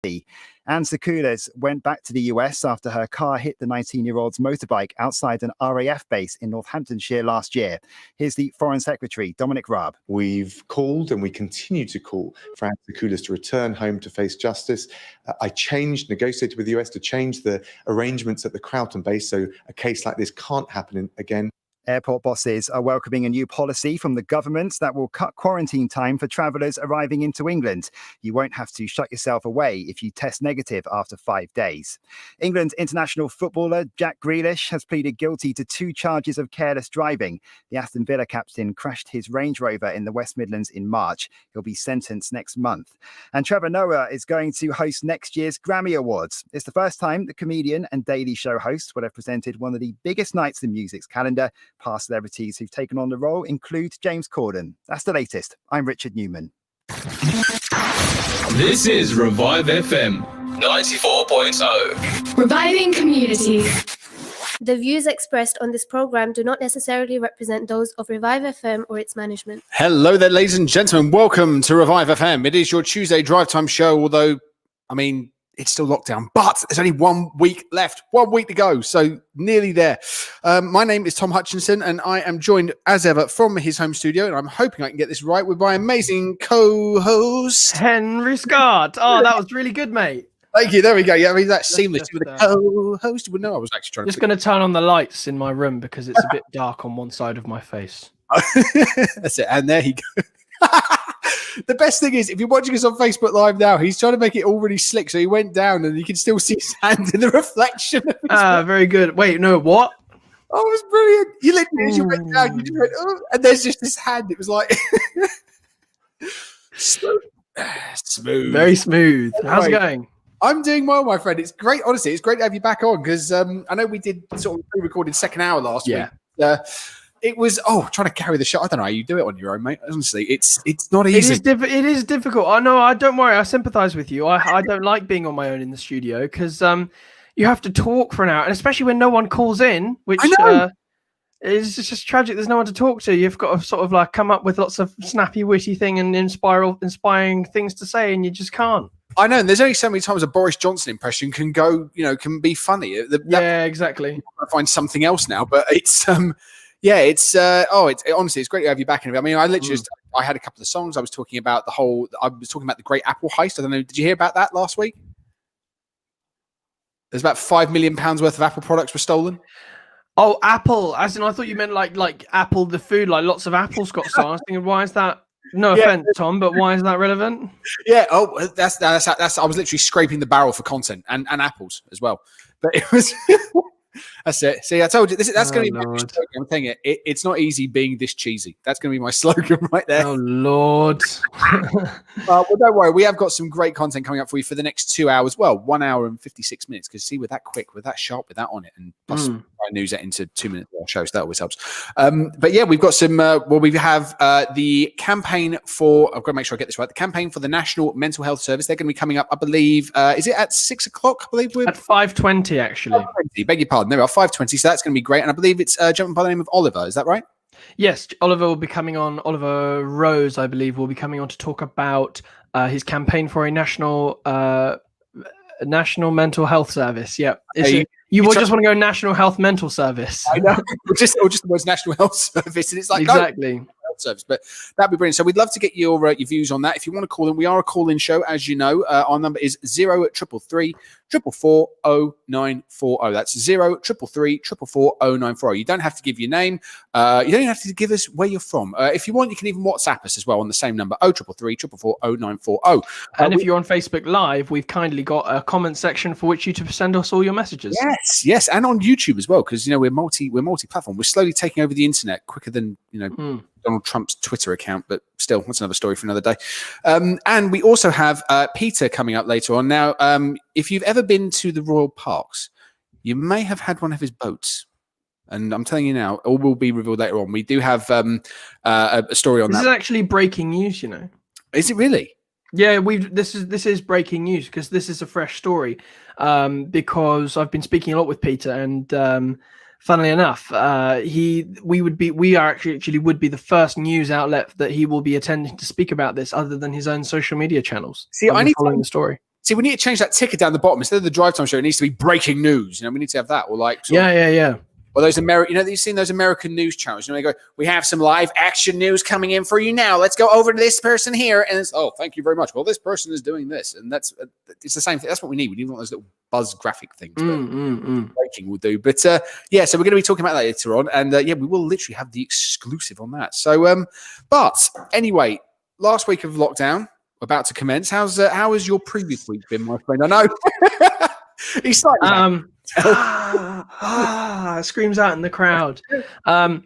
Anne Sekulas went back to the US after her car hit the 19-year-old's motorbike outside an RAF base in Northamptonshire last year. Here's the Foreign Secretary, Dominic Raab. We've called and we continue to call for Anne Sekulas to return home to face justice. I negotiated with the US to change the arrangements at the Croughton base so a case like this can't happen again. Airport bosses are welcoming a new policy from the government that will cut quarantine time for travellers arriving into England. You won't have to shut yourself away if you test negative after 5 days. England international footballer Jack Grealish has pleaded guilty to 2 charges of careless driving. The Aston Villa captain crashed his Range Rover in the West Midlands in March. He'll be sentenced next month. And Trevor Noah is going to host next year's Grammy Awards. It's the first time the comedian and Daily Show host will have presented one of the biggest nights in music's calendar. Past celebrities who've taken on the role include James Corden. That's the latest. I'm Richard Newman. This is Revive FM 94.0. Reviving communities. The views expressed on this program do not necessarily represent those of Revive FM or its management. Hello there, ladies and gentlemen. Welcome to Revive FM. It is your Tuesday drive time show, although, it's still lockdown, but there's only 1 week left, 1 week to go, so nearly there. My name is Thom Hutchinson, and I am joined, as ever, from his home studio, and I'm hoping I can get this right, with my amazing co-host, Henry Scott. Oh, that was really good, mate. Thank you. There we go. Yeah, that's seamless. With the co-host, you would know I was actually trying to... Just going to turn on the lights in my room because it's a bit dark on one side of my face. That's it, and there he goes. The best thing is, if you're watching us on Facebook Live now, he's trying to make it all really slick. So he went down and you can still see his hand in the reflection. Very good. Wait, no, what? Oh, it was brilliant. You literally, as you went down, you just went, oh, and there's just this hand. It was like smooth. Very smooth. How's it going? I'm doing well, my friend. It's great. Honestly, it's great to have you back on because I know we did sort of pre-recorded second hour last week. It was trying to carry the shot. I don't know how you do it on your own, mate. Honestly, it's not easy. It is difficult. I know. I don't worry. I sympathise with you. I don't like being on my own in the studio because you have to talk for an hour, and especially when no one calls in, which is just tragic. There's no one to talk to. You've got to sort of like come up with lots of snappy, witty thing and inspiring things to say, and you just can't. I know. And there's only so many times a Boris Johnson impression can go. Can be funny. Exactly. I'm trying to find something else now, but it's honestly, it's great to have you back. I mean, I literally I had a couple of songs. I was talking about the Great Apple Heist. I don't know. Did you hear about that last week? There's about £5 million worth of Apple products were stolen. Oh, Apple. As in, I thought you meant like Apple, the food, like lots of apples got stolen. I was thinking, why is that? No offense, Tom, but why is that relevant? Yeah. Oh, that's. I was literally scraping the barrel for content and apples as well. But it was. That's it. See, I told you that's going to be my slogan. I'm telling you, it's not easy being this cheesy. That's going to be my slogan right there. Oh Lord. Well, don't worry. We have got some great content coming up for you for the next 2 hours. Well, 1 hour and 56 minutes. Because see, we're that quick, we're that sharp, with that on it, and plus I news that into 2 minutes of our show, so that always helps. But yeah, we've got some. We have the campaign for. I've got to make sure I get this right. The campaign for the National Mental Health Service. They're going to be coming up. I believe. Is it at 6 o'clock? I believe we're at 5:20 actually. 5:20, beg your pardon. There we are, 5:20. So that's going to be great. And I believe it's jumping by the name of Oliver. Is that right? Yes, Oliver will be coming on. Oliver Rose, I believe, will be coming on to talk about his campaign for a national mental health service. Yeah, you will just want to go National Health Mental Service. I know, or just the words National Health Service, and it's like exactly. Service, but that'd be brilliant. So we'd love to get your views on that. If you want to call in, we are a call-in show, as you know. Our number is 0333 444 0940. That's 0333 444 0940. You don't have to give your name. You don't even have to give us where you're from. If you want, you can even WhatsApp us as well on the same number, 0333 444 0940. And if you're on Facebook Live, we've kindly got a comment section for which you to send us all your messages. Yes, and on YouTube as well, because we're multi-platform. We're slowly taking over the internet quicker than Donald Trump's Twitter account, but still, that's another story for another day. And we also have Peter coming up later on. Now, if you've ever been to the Royal Parks, you may have had one of his boats. And I'm telling you now, all will be revealed later on. We do have a story on that. This is actually breaking news, Is it really? Yeah, this is breaking news because this is a fresh story. Because I've been speaking a lot with Peter, and funnily enough, we would be the first news outlet that he will be attending to speak about this, other than his own social media channels. See, I need following the story. See, we need to change that ticker down the bottom. Instead of the drive time show, it needs to be breaking news. We need to have that. Or like, yeah. Or those American, you've seen those American news channels. They go, we have some live action news coming in for you now. Let's go over to this person here. And it's, oh, thank you very much. Well, this person is doing this. And it's the same thing. That's what we need. We need one of those little buzz graphic things. Breaking will do. But so we're going to be talking about that later on. And we will literally have the exclusive on that. So, but anyway, last week of lockdown, about to commence. How has your previous week been, my friend? I know. He's slightly screams out in the crowd. No,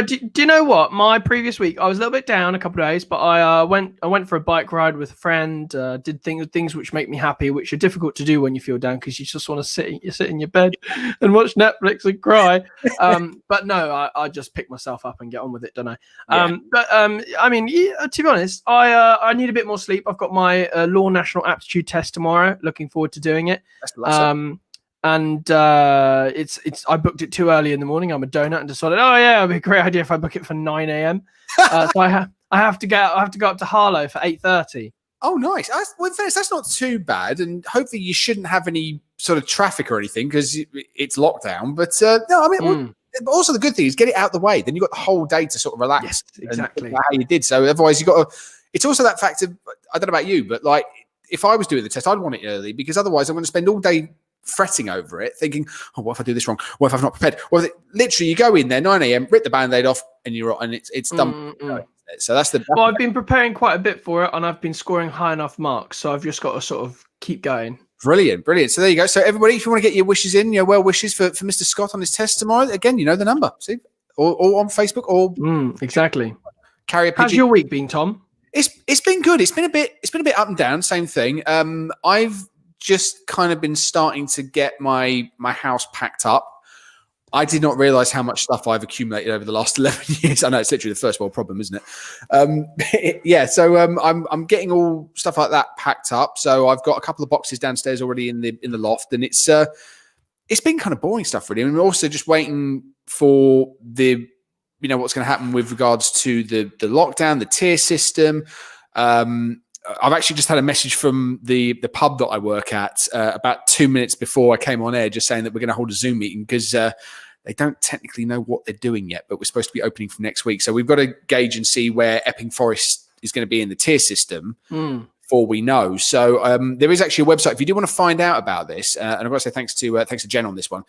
do you know what? My previous week, I was a little bit down a couple of days, but I went for a bike ride with a friend. Did things which make me happy, which are difficult to do when you feel down because you just want to sit in your bed and watch Netflix and cry. But no, I just pick myself up and get on with it, don't I? I mean, to be honest, I need a bit more sleep. I've got my Law National Aptitude test tomorrow. Looking forward to doing it. And it's I booked it too early in the morning. I'm a donut and decided, it'd be a great idea if I book it for 9 a.m. So I have to go up to Harlow for 8:30. Oh, nice. Well, in fairness, that's not too bad, and hopefully you shouldn't have any sort of traffic or anything because it's lockdown. But no, I mean, also the good thing is get it out the way. Then you've got the whole day to sort of relax. Yes, exactly. How you did. So otherwise, you got to. It's also that fact of, I don't know about you, but like if I was doing the test, I'd want it early because otherwise I'm going to spend all day fretting over it, thinking, oh, what if I do this wrong? What if I've not prepared? Well, literally, you go in there 9 a.m., rip the band-aid off, and it's done. So that's the. Well, I've been preparing quite a bit for it, and I've been scoring high enough marks, so I've just got to sort of keep going. Brilliant. So there you go. So everybody, if you want to get your wishes in, your well wishes for Mr. Scott on his test tomorrow, again, you know the number. See, or on Facebook, or exactly. Carry a pigeon. How's your week been, Tom? It's been good. It's been a bit up and down. Same thing. I've just kind of been starting to get my house packed up. I did not realize how much stuff I've accumulated over the last 11 years. I know it's literally the first world problem, isn't it? So I'm getting all stuff like that packed up. So I've got a couple of boxes downstairs already in the loft, and it's been kind of boring stuff really. And we're also just waiting for what's going to happen with regards to the lockdown, the tier system. I've actually just had a message from the pub that I work at about 2 minutes before I came on air, just saying that we're going to hold a Zoom meeting because they don't technically know what they're doing yet, but we're supposed to be opening from next week. So we've got to gauge and see where Epping Forest is going to be in the tier system before we know. So there is actually a website if you do want to find out about this. And I've got to say thanks to Jen on this one.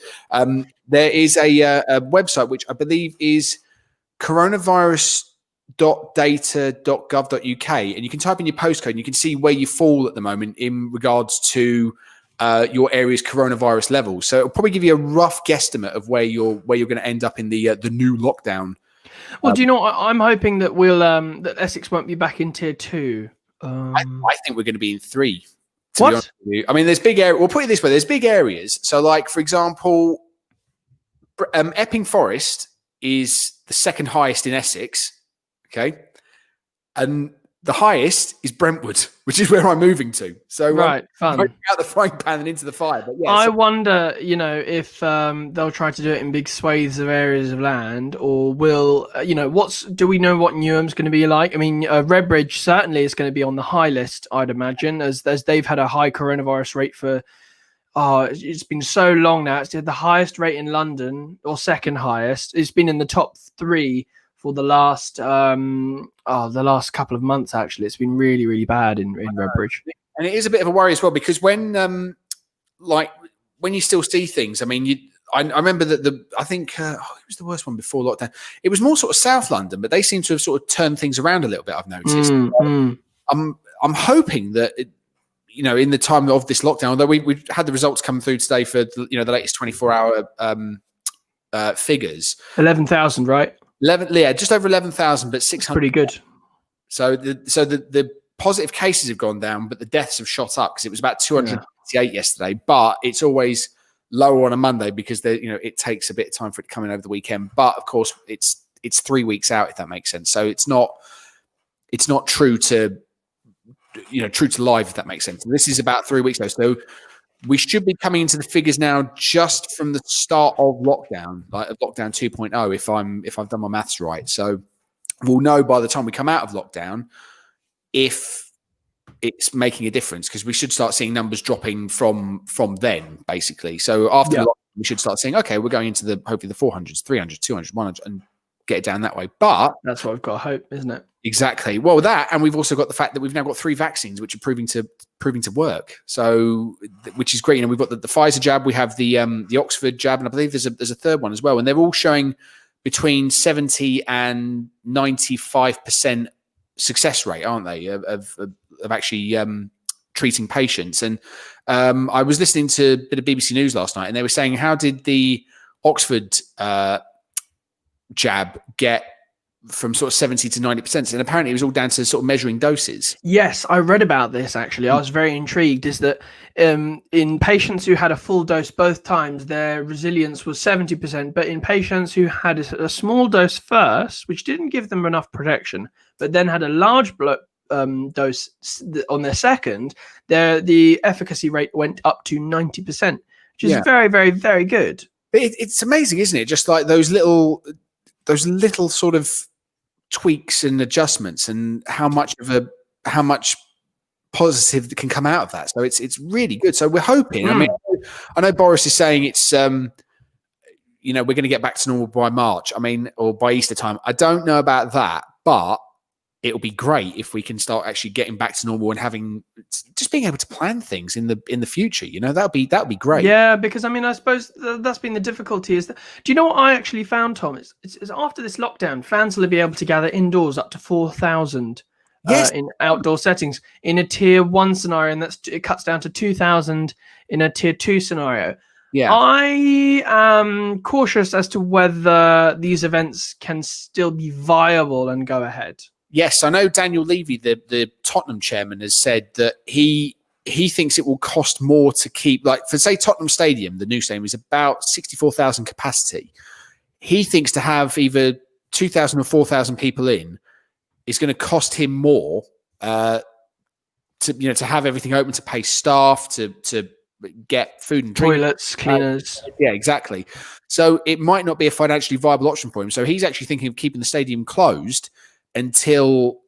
There is a website which I believe is coronavirus.data.gov.uk, and you can type in your postcode and you can see where you fall at the moment in regards to your area's coronavirus levels. So it'll probably give you a rough guesstimate of where you're going to end up in the new lockdown. Well, do you know what? I'm hoping that that Essex won't be back in tier 2. I think we're going to be in 3. What? I mean, there's big area. We'll put it this way: there's big areas. So, like for example, Epping Forest is the second highest in Essex, okay? And the highest is Brentwood, which is where I'm moving to. So right, fun. Out the frying pan and into the fire. But yeah, I wonder, if they'll try to do it in big swathes of areas of land, or will, do we know what Newham's going to be like? I mean, Redbridge certainly is going to be on the high list, I'd imagine, as they've had a high coronavirus rate for, it's been so long now. It's the highest rate in London, or second highest. It's been in the top 3 for the last couple of months. Actually, it's been really, really bad in Redbridge. And it is a bit of a worry as well because when you still see things, I mean, I remember that I think it was the worst one before lockdown. It was more sort of South London, but they seem to have sort of turned things around a little bit. I've noticed. I'm hoping that. In the time of this lockdown, although we've had the results come through today for the latest 24-hour figures, 11,000, right? 11, yeah, just over 11,000, but 600. Pretty good. So the positive cases have gone down, but the deaths have shot up because it was about 288 yesterday. But it's always lower on a Monday because it takes a bit of time for it to come in over the weekend. But of course, it's 3 weeks out, if that makes sense. So it's not true to. True to life, if that makes sense. This is about 3 weeks ago. So we should be coming into the figures now just from the start of lockdown, like lockdown 2.0, if I've done my maths right. So we'll know by the time we come out of lockdown if it's making a difference, because we should start seeing numbers dropping from then, basically. So after the lockdown, we should start seeing, okay, we're going into hopefully the 400s, 300s, 200s, 100, and get it down that way. But that's what we've got to hope, isn't it? Exactly. Well, that, and we've also got the fact that we've now got 3 vaccines which are proving to work. So, which is great. We've got the Pfizer jab, we have the Oxford jab, and I believe there's a third one as well. And they're all showing between 70 and 95% success rate, aren't they, of actually treating patients? And I was listening to a bit of BBC News last night, and they were saying, how did the Oxford jab get from sort of 70 to 90%? And apparently it was all down to sort of measuring doses. Yes, I read about this, actually. I was very intrigued, is that in patients who had a full dose both times, their resilience was 70%, but in patients who had a small dose first, which didn't give them enough protection, but then had a large dose on their second, the efficacy rate went up to 90%, which is very, very, very good. But it's amazing, isn't it? Just like those little sort of tweaks and adjustments, and how much positive can come out of that. So it's really good. So we're hoping. I mean, I know Boris is saying it's we're going to get back to normal by March. I mean, or by Easter time. I don't know about that, but it'll be great if we can start actually getting back to normal and just being able to plan things in the future. That'd be great. Yeah, because I mean, I suppose that's been the difficulty. Is that, do you know what I actually found, Tom? It's after this lockdown, fans will be able to gather indoors up to 4,000 in outdoor settings in a tier 1 scenario, and it cuts down to 2,000 in a tier 2 scenario. Yeah, I am cautious as to whether these events can still be viable and go ahead. Yes, I know Daniel Levy, the Tottenham chairman, has said that he thinks it will cost more to keep, like, for say Tottenham Stadium, the new stadium is about 64,000 capacity. He thinks to have either 2,000 or 4,000 people in is going to cost him more to have everything open, to pay staff, to get food and drink, toilets, cleaners. Yeah, exactly. So it might not be a financially viable option for him. So he's actually thinking of keeping the stadium closed until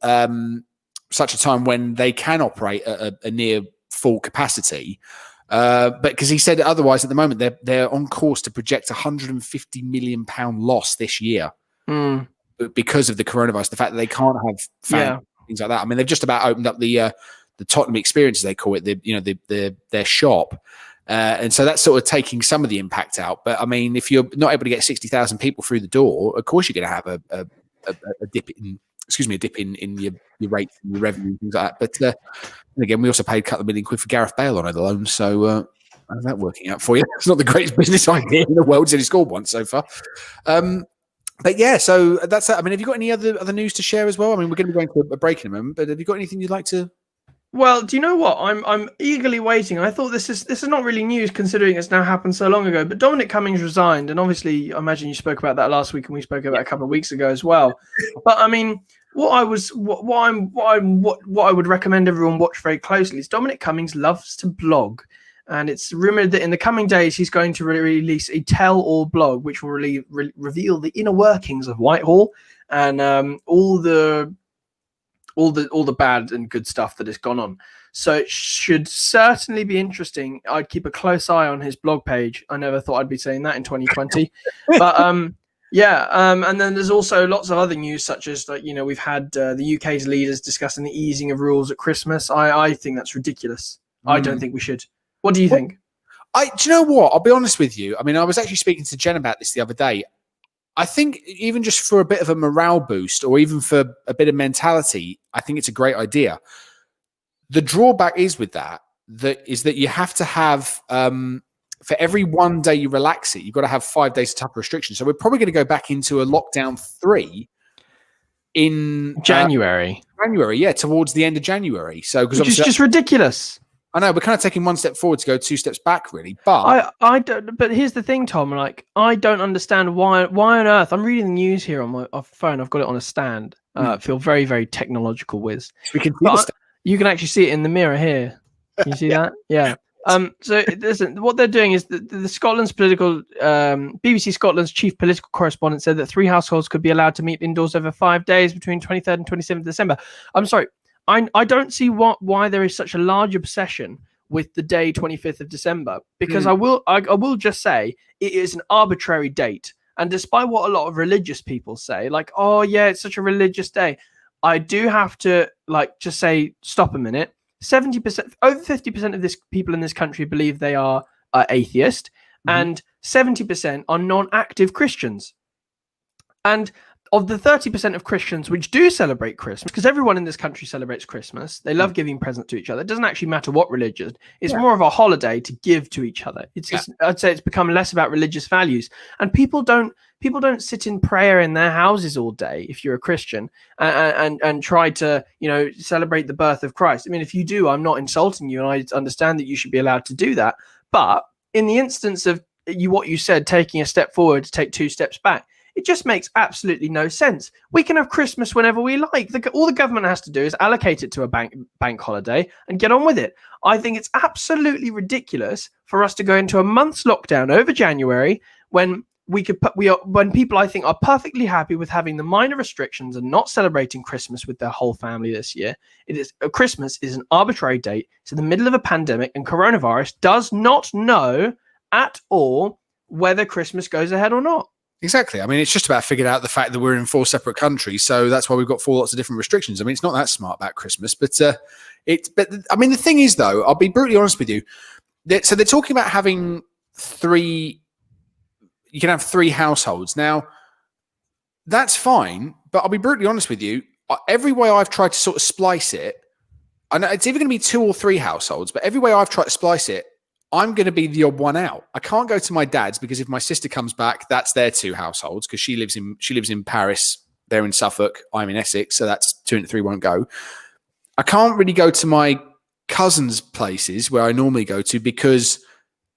such a time when they can operate at a near full capacity. But because he said otherwise, at the moment, they're on course to project £150 million loss this year because of the coronavirus, the fact that they can't have fans, things like that. I mean, they've just about opened up the Tottenham Experience, as they call it, their shop. And so that's sort of taking some of the impact out. But I mean, if you're not able to get 60,000 people through the door, of course you're going to have a dip in your rates and your revenue and things like that. But again, we also paid a couple of £1 million for Gareth Bale on the loan. So how's that working out for you? It's not the greatest business idea in the world. He's only scored once so far. But yeah, so that's that. I mean, have you got any other news to share as well? I mean, we're going to be going to a break in a moment, but have you got anything you'd like to? Well, do you know what? I'm eagerly waiting. I thought this is not really news, considering it's now happened so long ago. But Dominic Cummings resigned, and obviously, I imagine you spoke about that last week, and we spoke about it a couple of weeks ago as well. But I mean, what I would recommend everyone watch very closely is Dominic Cummings loves to blog, and it's rumored that in the coming days he's going to release a tell-all blog, which will reveal the inner workings of Whitehall and all the bad and good stuff that has gone on. So it should certainly be interesting. I'd keep a close eye on his blog page. I never thought I'd be saying that in 2020. But and then there's also lots of other news, such as, like, we've had the UK's leaders discussing the easing of rules at Christmas. I think that's ridiculous. I don't think we should. What do you think? Do you know what? I'll be honest with you. I mean, I was actually speaking to Jen about this the other day. I think even just for a bit of a morale boost, or even for a bit of mentality, I think it's a great idea. The drawback is with that you have to have, for every 1 day you relax it, you've got to have 5 days of tougher restrictions. So we're probably going to go back into a lockdown 3 in January. Towards the end of January. So because it's just ridiculous. I know we're kind of taking 1 step forward to go 2 steps back, really. But I don't. But here's the thing, Tom. Like, I don't understand why on earth. I'm reading the news here on my phone. I've got it on a stand. Feel very, very technological whiz. We can see you can actually see it in the mirror here. Can you see that? Yeah. So listen, what they're doing is the Scotland's BBC Scotland's chief political correspondent said that 3 households could be allowed to meet indoors over 5 days between 23rd and 27th December. I'm sorry. I don't see why there is such a large obsession with the day 25th of December, because I will just say it is an arbitrary date. And despite what a lot of religious people say, like, oh yeah, it's such a religious day, I do have to just say, stop a minute. 70%, over 50% of this people in this country believe they are atheist, and 70% are non-active Christians. And of the 30% of Christians which do celebrate Christmas, because everyone in this country celebrates Christmas, they love giving presents to each other. It doesn't actually matter what religion. It's more of a holiday to give to each other. I'd say it's become less about religious values. And people don't sit in prayer in their houses all day if you're a Christian and try to, celebrate the birth of Christ. I mean, if you do, I'm not insulting you, and I understand that you should be allowed to do that. But in the instance of what you said, taking a step forward to take 2 steps back, it just makes absolutely no sense. We can have Christmas whenever we like. All the government has to do is allocate it to a bank holiday and get on with it. I think it's absolutely ridiculous for us to go into a month's lockdown over January when when people, I think, are perfectly happy with having the minor restrictions and not celebrating Christmas with their whole family this year. Christmas is an arbitrary date. It's in the middle of a pandemic, and coronavirus does not know at all whether Christmas goes ahead or not. Exactly. I mean, it's just about figuring out the fact that we're in 4 separate countries, so that's why we've got 4 lots of different restrictions. I mean, it's not that smart about Christmas, but I mean, the thing is, though, I'll be brutally honest with you. So they're talking about having 3. You can have 3 households now. That's fine, but I'll be brutally honest with you. Every way I've tried to sort of splice it, I know it's either going to be 2 or 3 households, but every way I've tried to splice it, I'm going to be the odd one out. I can't go to my dad's because if my sister comes back, that's their 2 households because she lives in Paris. They're in Suffolk. I'm in Essex, so that's 2 and 3 won't go. I can't really go to my cousins' places where I normally go to because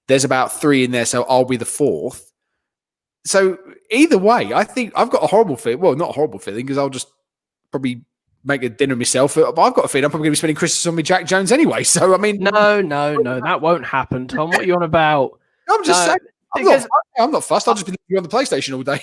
there's about 3 in there, so I'll be the 4th. So either way, I think I've got a horrible feeling. Well, not a horrible feeling because I'll just probably make a dinner myself. But I've got a feeling I'm probably going to be spending Christmas on me Jack Jones anyway. So, I mean... No, that won't happen, Tom. What are you on about? I'm just saying. I'm not fussed. I'll just be on the PlayStation all day.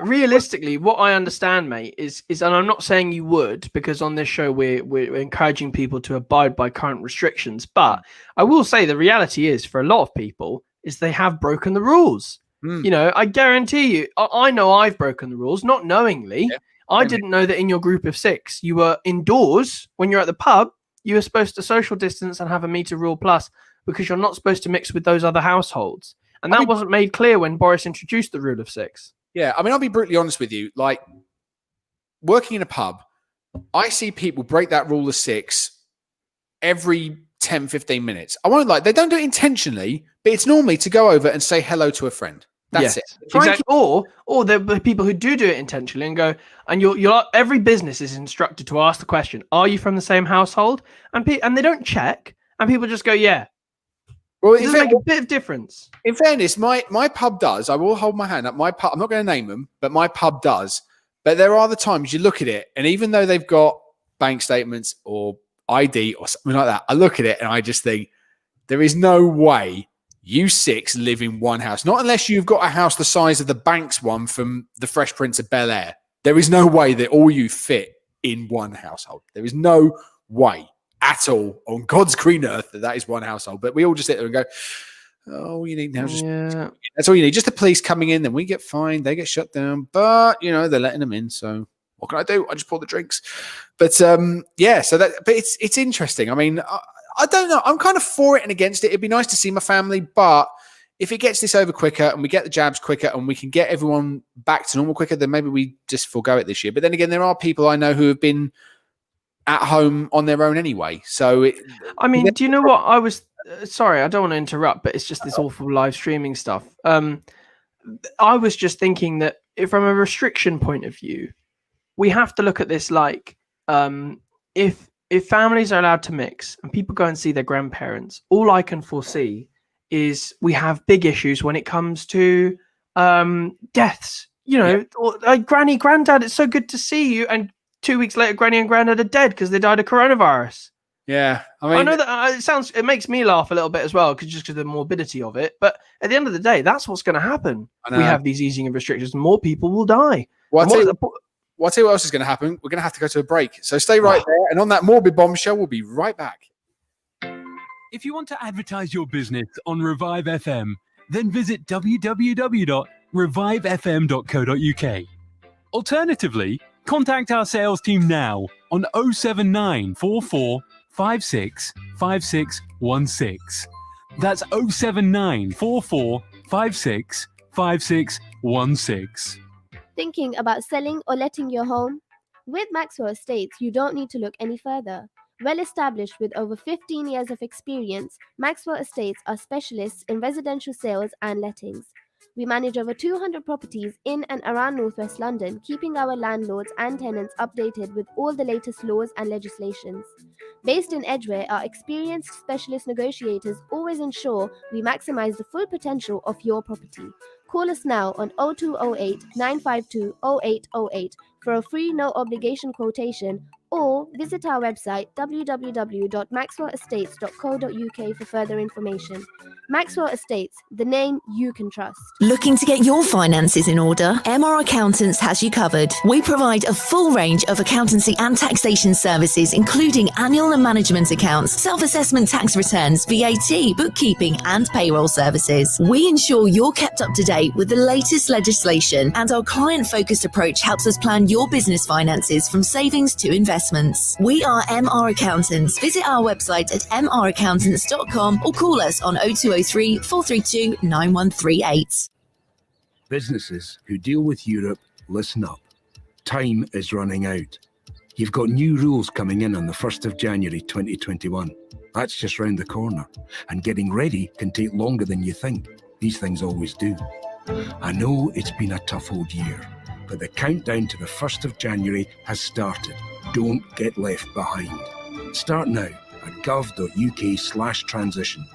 Realistically, what I understand, mate, is, and I'm not saying you would, because on this show we're encouraging people to abide by current restrictions. But I will say the reality is, for a lot of people, is they have broken the rules. I guarantee you, I know I've broken the rules, not knowingly. Yeah. I didn't know that in your group of 6, you were indoors when you're at the pub. You were supposed to social distance and have a meter rule plus because you're not supposed to mix with those other households. And that wasn't made clear when Boris introduced the rule of 6. Yeah, I mean, I'll be brutally honest with you. Like, working in a pub, I see people break that rule of 6 every 10, 15 minutes. I won't lie, they don't do it intentionally, but it's normally to go over and say hello to a friend. That's it. Exactly. Or there are people who do it intentionally and go, and you're every business is instructed to ask the question, are you from the same household? And they don't check, and people just go, yeah. Well, it does make a bit of difference. In fairness, my pub does. I will hold my hand up. My pub, I'm not going to name them, but my pub does. But there are the times you look at it, and even though they've got bank statements or ID or something like that, I look at it and I just think, there is no way you 6 live in one house. Not unless you've got a house the size of the Banks one from the Fresh Prince of Bel-Air. There is no way that all you fit in one household. There is no way at all on God's green earth that is one household. But we all just sit there and go, oh, you need now. That's all you need. Just the police coming in, then we get fined, they get shut down. But, they're letting them in. So what can I do? I just pour the drinks. But, but it's interesting. I mean, I don't know. I'm kind of for it and against it. It'd be nice to see my family, but if it gets this over quicker and we get the jabs quicker and we can get everyone back to normal quicker, then maybe we just forego it this year. But then again, there are people I know who have been at home on their own anyway. So, do you know what? I was sorry, I don't want to interrupt, but it's just this awful live streaming stuff. I was just thinking that from a restriction point of view, we have to look at this like if families are allowed to mix and people go and see their grandparents, all I can foresee is we have big issues when it comes to deaths. Like Granny, Granddad, it's so good to see you. And 2 weeks later, Granny and Granddad are dead because they died of coronavirus. Yeah. I know that it makes me laugh a little bit as well, because of the morbidity of it. But at the end of the day, that's what's going to happen. We have these easing of restrictions. More people will die. Well, I'll tell you what else is going to happen. We're going to have to go to a break. So stay right there. And on that morbid bombshell, we'll be right back. If you want to advertise your business on Revive FM, then visit www.revivefm.co.uk. Alternatively, contact our sales team now on 079 44 56 5616. That's 079 44 56 5616. Thinking about selling or letting your home? With Maxwell Estates, you don't need to look any further. Well established with over 15 years of experience, Maxwell Estates are specialists in residential sales and lettings. We manage over 200 properties in and around Northwest London, keeping our landlords and tenants updated with all the latest laws and legislations. Based in Edgware, our experienced specialist negotiators always ensure we maximize the full potential of your property. Call us now on 0208 952 0808 for a free no obligation quotation, or visit our website www.maxwellestates.co.uk for further information. Maxwell Estates, the name you can trust. Looking to get your finances in order? MR Accountants has you covered. We provide a full range of accountancy and taxation services, including annual and management accounts, self-assessment tax returns, VAT, bookkeeping, and payroll services. We ensure you're kept up to date with the latest legislation, and our client-focused approach helps us plan your business finances from savings to investments. We are MR Accountants. Visit our website at mraccountants.com or call us on 0203 432 9138. Businesses who deal with Europe, listen up. Time is running out. You've got new rules coming in on the 1st of January 2021. That's just round the corner. And getting ready can take longer than you think. These things always do. I know it's been a tough old year, but the countdown to the 1st of January has started. Don't get left behind. Start now at gov.uk/transition.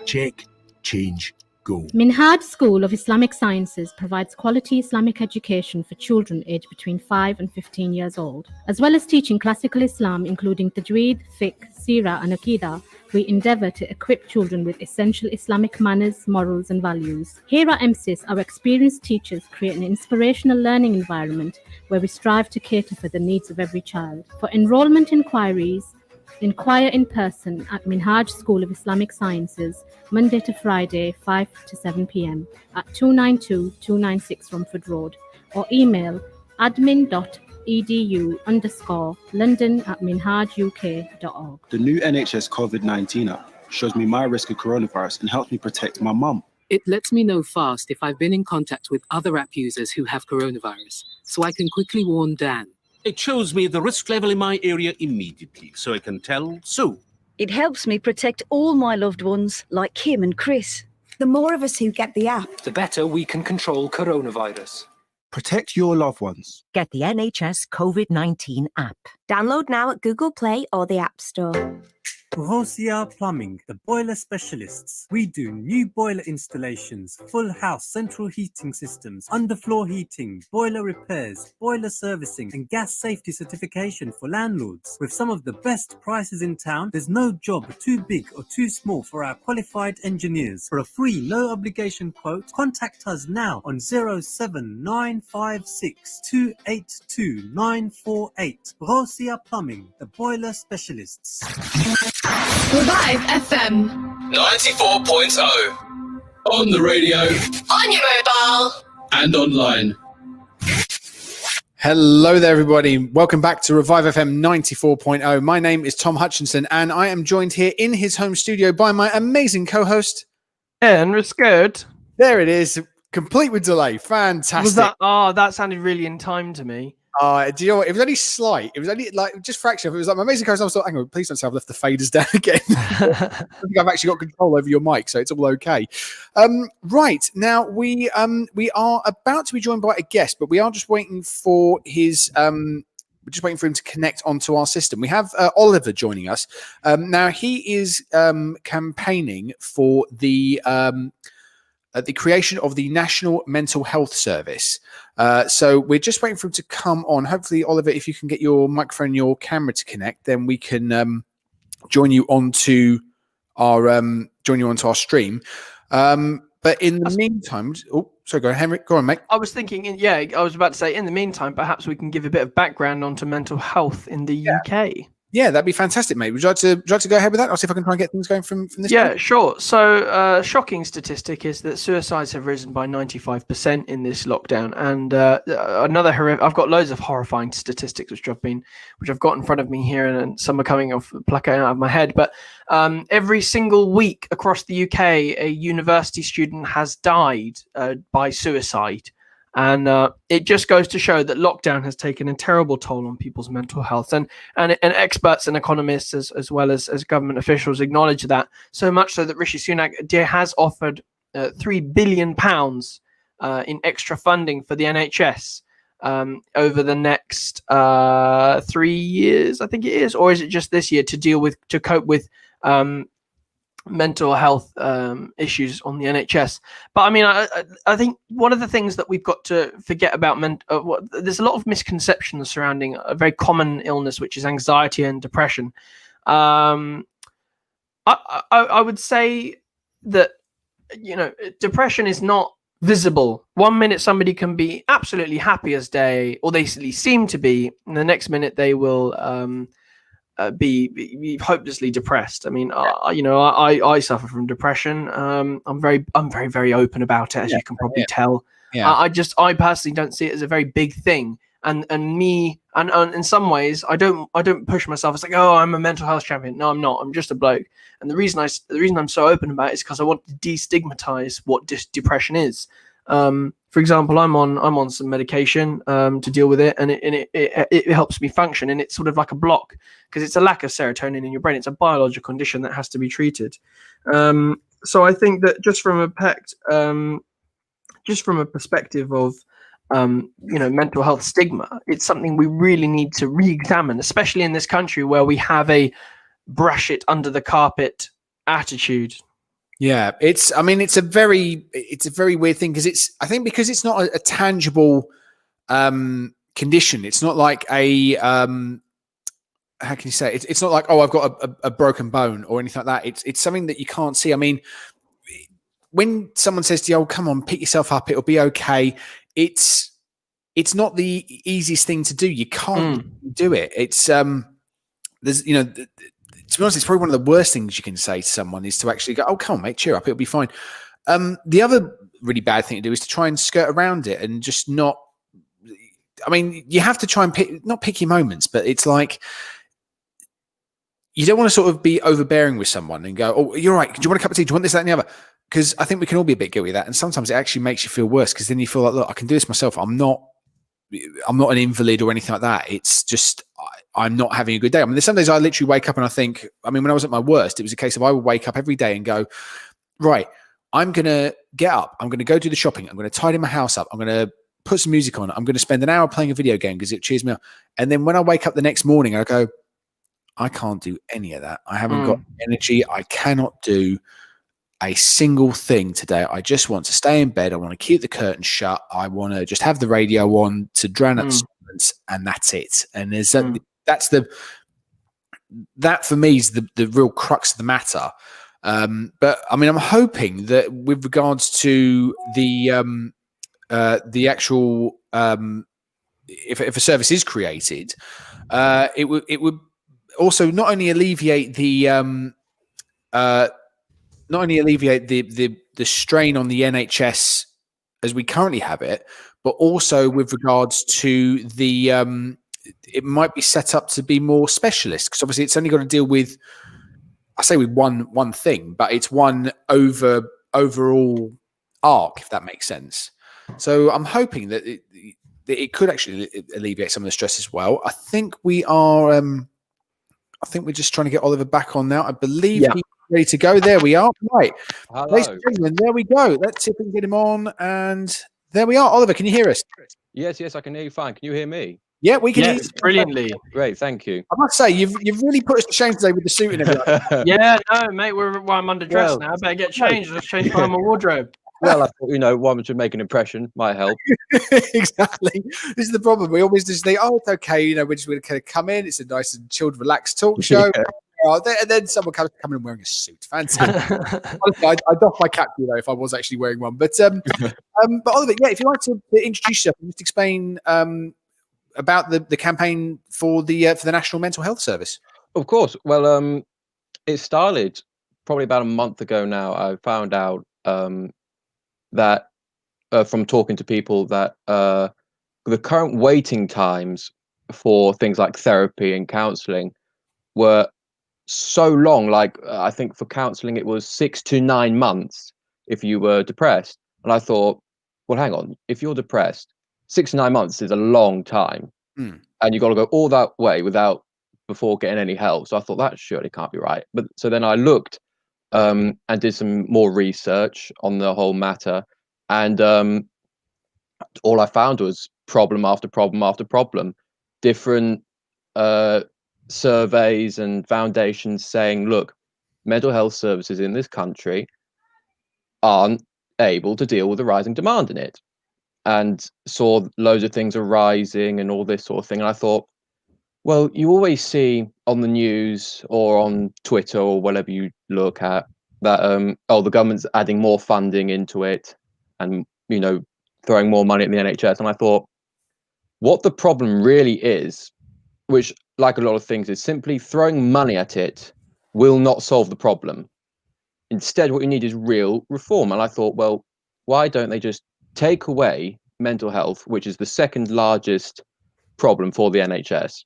Check, change, go. Minhaj School of Islamic Sciences provides quality Islamic education for children aged between 5 and 15 years old. As well as teaching classical Islam, including Tajweed, Fiqh, Seerah and Aqidah, we endeavour to equip children with essential Islamic manners, morals and values. Here at MSIS, our experienced teachers create an inspirational learning environment where we strive to cater for the needs of every child. For enrolment inquiries, inquire in person at Minhaj School of Islamic Sciences, Monday to Friday, 5 to 7 p.m. at 292-296 Romford Road, or email admin.edu_London@minhajuk.org. The new NHS COVID-19 app shows me my risk of coronavirus and helps me protect my mum. It lets me know fast if I've been in contact with other app users who have coronavirus, so I can quickly warn Dan. It shows me the risk level in my area immediately, so I can tell Sue. It helps me protect all my loved ones, like Kim and Chris. The more of us who get the app, the better we can control coronavirus. Protect your loved ones. Get the NHS COVID-19 app. Download now at Google Play or the App Store. Rosia Plumbing, the boiler specialists. We do new boiler installations, full house central heating systems, underfloor heating, boiler repairs, boiler servicing, and gas safety certification for landlords. With some of the best prices in town, there's no job too big or too small for our qualified engineers. For a free, no obligation quote, contact us now on 07956 282 948. Rosia Plumbing, the boiler specialists. Revive FM 94.0 on the radio, on your mobile, and online. Hello there, everybody. Welcome back to Revive FM 94.0. My name is Thom Hutchinson, and I am joined here in his home studio by my amazing co-host, Henry Scott. There it is, complete with delay. Fantastic. Was that? Oh, that sounded really in time to me. Do you know what? It was only slight. It was only like just fraction. It was like my amazing co-host. I was like, hang on, please don't say I've left the faders down again. I think I've actually got control over your mic, so it's all okay. Right now, we are about to be joined by a guest, but we are just waiting for his. We're just waiting for him to connect onto our system. We have Oliver joining us now. He is campaigning for the creation of the National Mental Health Service. So we're just waiting for him to come on. Hopefully, Oliver, if you can get your microphone and your camera to connect, then we can join you onto our stream. But in the meantime, Sorry, go on, Henry. Go on, mate. I was thinking, I was about to say, in the meantime, perhaps we can give a bit of background onto mental health in the UK. Yeah, that'd be fantastic, mate. Would you like to go ahead with that? I'll see if I can try and get things going from this Yeah, point. sure. So, shocking statistic is that suicides have risen by 95% in this lockdown. And I've got loads of horrifying statistics which I've got in front of me here, and some are coming off plucking out of my head. But every single week across the UK, a university student has died by suicide. And it just goes to show that lockdown has taken a terrible toll on people's mental health. And experts and economists, as well as government officials, acknowledge that, so much so that Rishi Sunak has offered £3 billion in extra funding for the NHS over the next 3 years, I think it is, or is it just this year, to cope with mental health issues on the NHS. But I mean, I think one of the things that we've got to forget about there's a lot of misconceptions surrounding a very common illness, which is anxiety and depression. I would say that, depression is not visible. 1 minute somebody can be absolutely happy as day, or they at least seem to be, and the next minute they will be hopelessly depressed. I mean, I suffer from depression. I'm very, very open about it, as you can probably tell. Yeah. I personally don't see it as a very big thing. And in some ways, I don't push myself. It's like, oh, I'm a mental health champion. No, I'm not. I'm just a bloke. And the reason I'm so open about it is because I want to destigmatize what depression is. For example, I'm on some medication to deal with it, and it helps me function. And it's sort of like a block because it's a lack of serotonin in your brain. It's a biological condition that has to be treated. So I think that just from a perspective of mental health stigma, it's something we really need to re-examine, especially in this country where we have a brush it under the carpet attitude. Yeah, it's a very weird thing because it's not a tangible condition. It's not like a how can you say it? It's not like, oh, I've got a broken bone or anything like that. It's something that you can't see. I mean, when someone says to you, "Oh, come on, pick yourself up, it'll be okay," it's not the easiest thing to do. You can't do it. It's there's to be honest, it's probably one of the worst things you can say to someone is to actually go, "Oh, come on, mate, cheer up, it'll be fine." The other really bad thing to do is to try and skirt around it and just not. I mean, you have to try and not pick your moments, but it's like you don't want to sort of be overbearing with someone and go, "Oh, you're right. Do you want a cup of tea? Do you want this, that, and the other?" Because I think we can all be a bit guilty of that, and sometimes it actually makes you feel worse because then you feel like, "Look, I can do this myself. I'm not an invalid or anything like that. It's just I'm not having a good day." I mean, there's some days I literally wake up and I think, I mean, when I was at my worst, it was a case of I would wake up every day and go, right, I'm going to get up. I'm going to go do the shopping. I'm going to tidy my house up. I'm going to put some music on. I'm going to spend an hour playing a video game because it cheers me up. And then when I wake up the next morning, I go, I can't do any of that. I haven't got energy. I cannot do a single thing today. I just want to stay in bed. I want to keep the curtains shut. I want to just have the radio on to drown out the silence, and that's it. And there's that for me is the real crux of the matter. But I mean, I'm hoping that with regards to the actual if a service is created, it would also not only alleviate the strain on the NHS as we currently have it, but also with regards to the it might be set up to be more specialist because obviously it's only got to deal with, I say with one thing, but it's one overall arc, if that makes sense. So I'm hoping that it could actually alleviate some of the stress as well. I think we are. I think we're just trying to get Oliver back on now. I believe he's ready to go. There we are. Right. Ladies and gentlemen, there we go. Let's see if we can get him on. And there we are. Oliver, can you hear us? Yes, I can hear you fine. Can you hear me? Yeah, we can hear you brilliantly. Great, thank you. I must say, you've really put us to shame today with the suit and everything. Yeah, no, mate, I'm underdressed now. I better get changed. Let's change my wardrobe. Well, I thought, one to make an impression might help. Exactly. This is the problem. We always just think, oh, it's okay. We're just going to kind of come in. It's a nice and chilled, relaxed talk show. And then someone comes coming in wearing a suit. Fantastic. Honestly, I'd doff my cap, if I was actually wearing one. But Oliver, if you'd like to introduce yourself and just explain about the campaign for the National Mental Health Service. Of course. Well, it started probably about a month ago now. I found out that from talking to people that the current waiting times for things like therapy and counselling were so long. Like I think for counselling it was 6 to 9 months if you were depressed. And I thought, well, hang on, if you're depressed, 6 to 9 months is a long time, and you've got to go all that way before getting any help. So I thought that surely can't be right. But so then I looked and did some more research on the whole matter, and all I found was problem after problem after problem, different surveys and foundations saying, look, mental health services in this country aren't able to deal with the rising demand in it, and saw loads of things are rising and all this sort of thing. And I thought, well, you always see on the news or on Twitter or whatever you look at that the government's adding more funding into it and throwing more money at the NHS. And I thought, what the problem really is, which like a lot of things is simply throwing money at it will not solve the problem. Instead, what you need is real reform. And I thought, well, why don't they just take away mental health, which is the second largest problem for the NHS?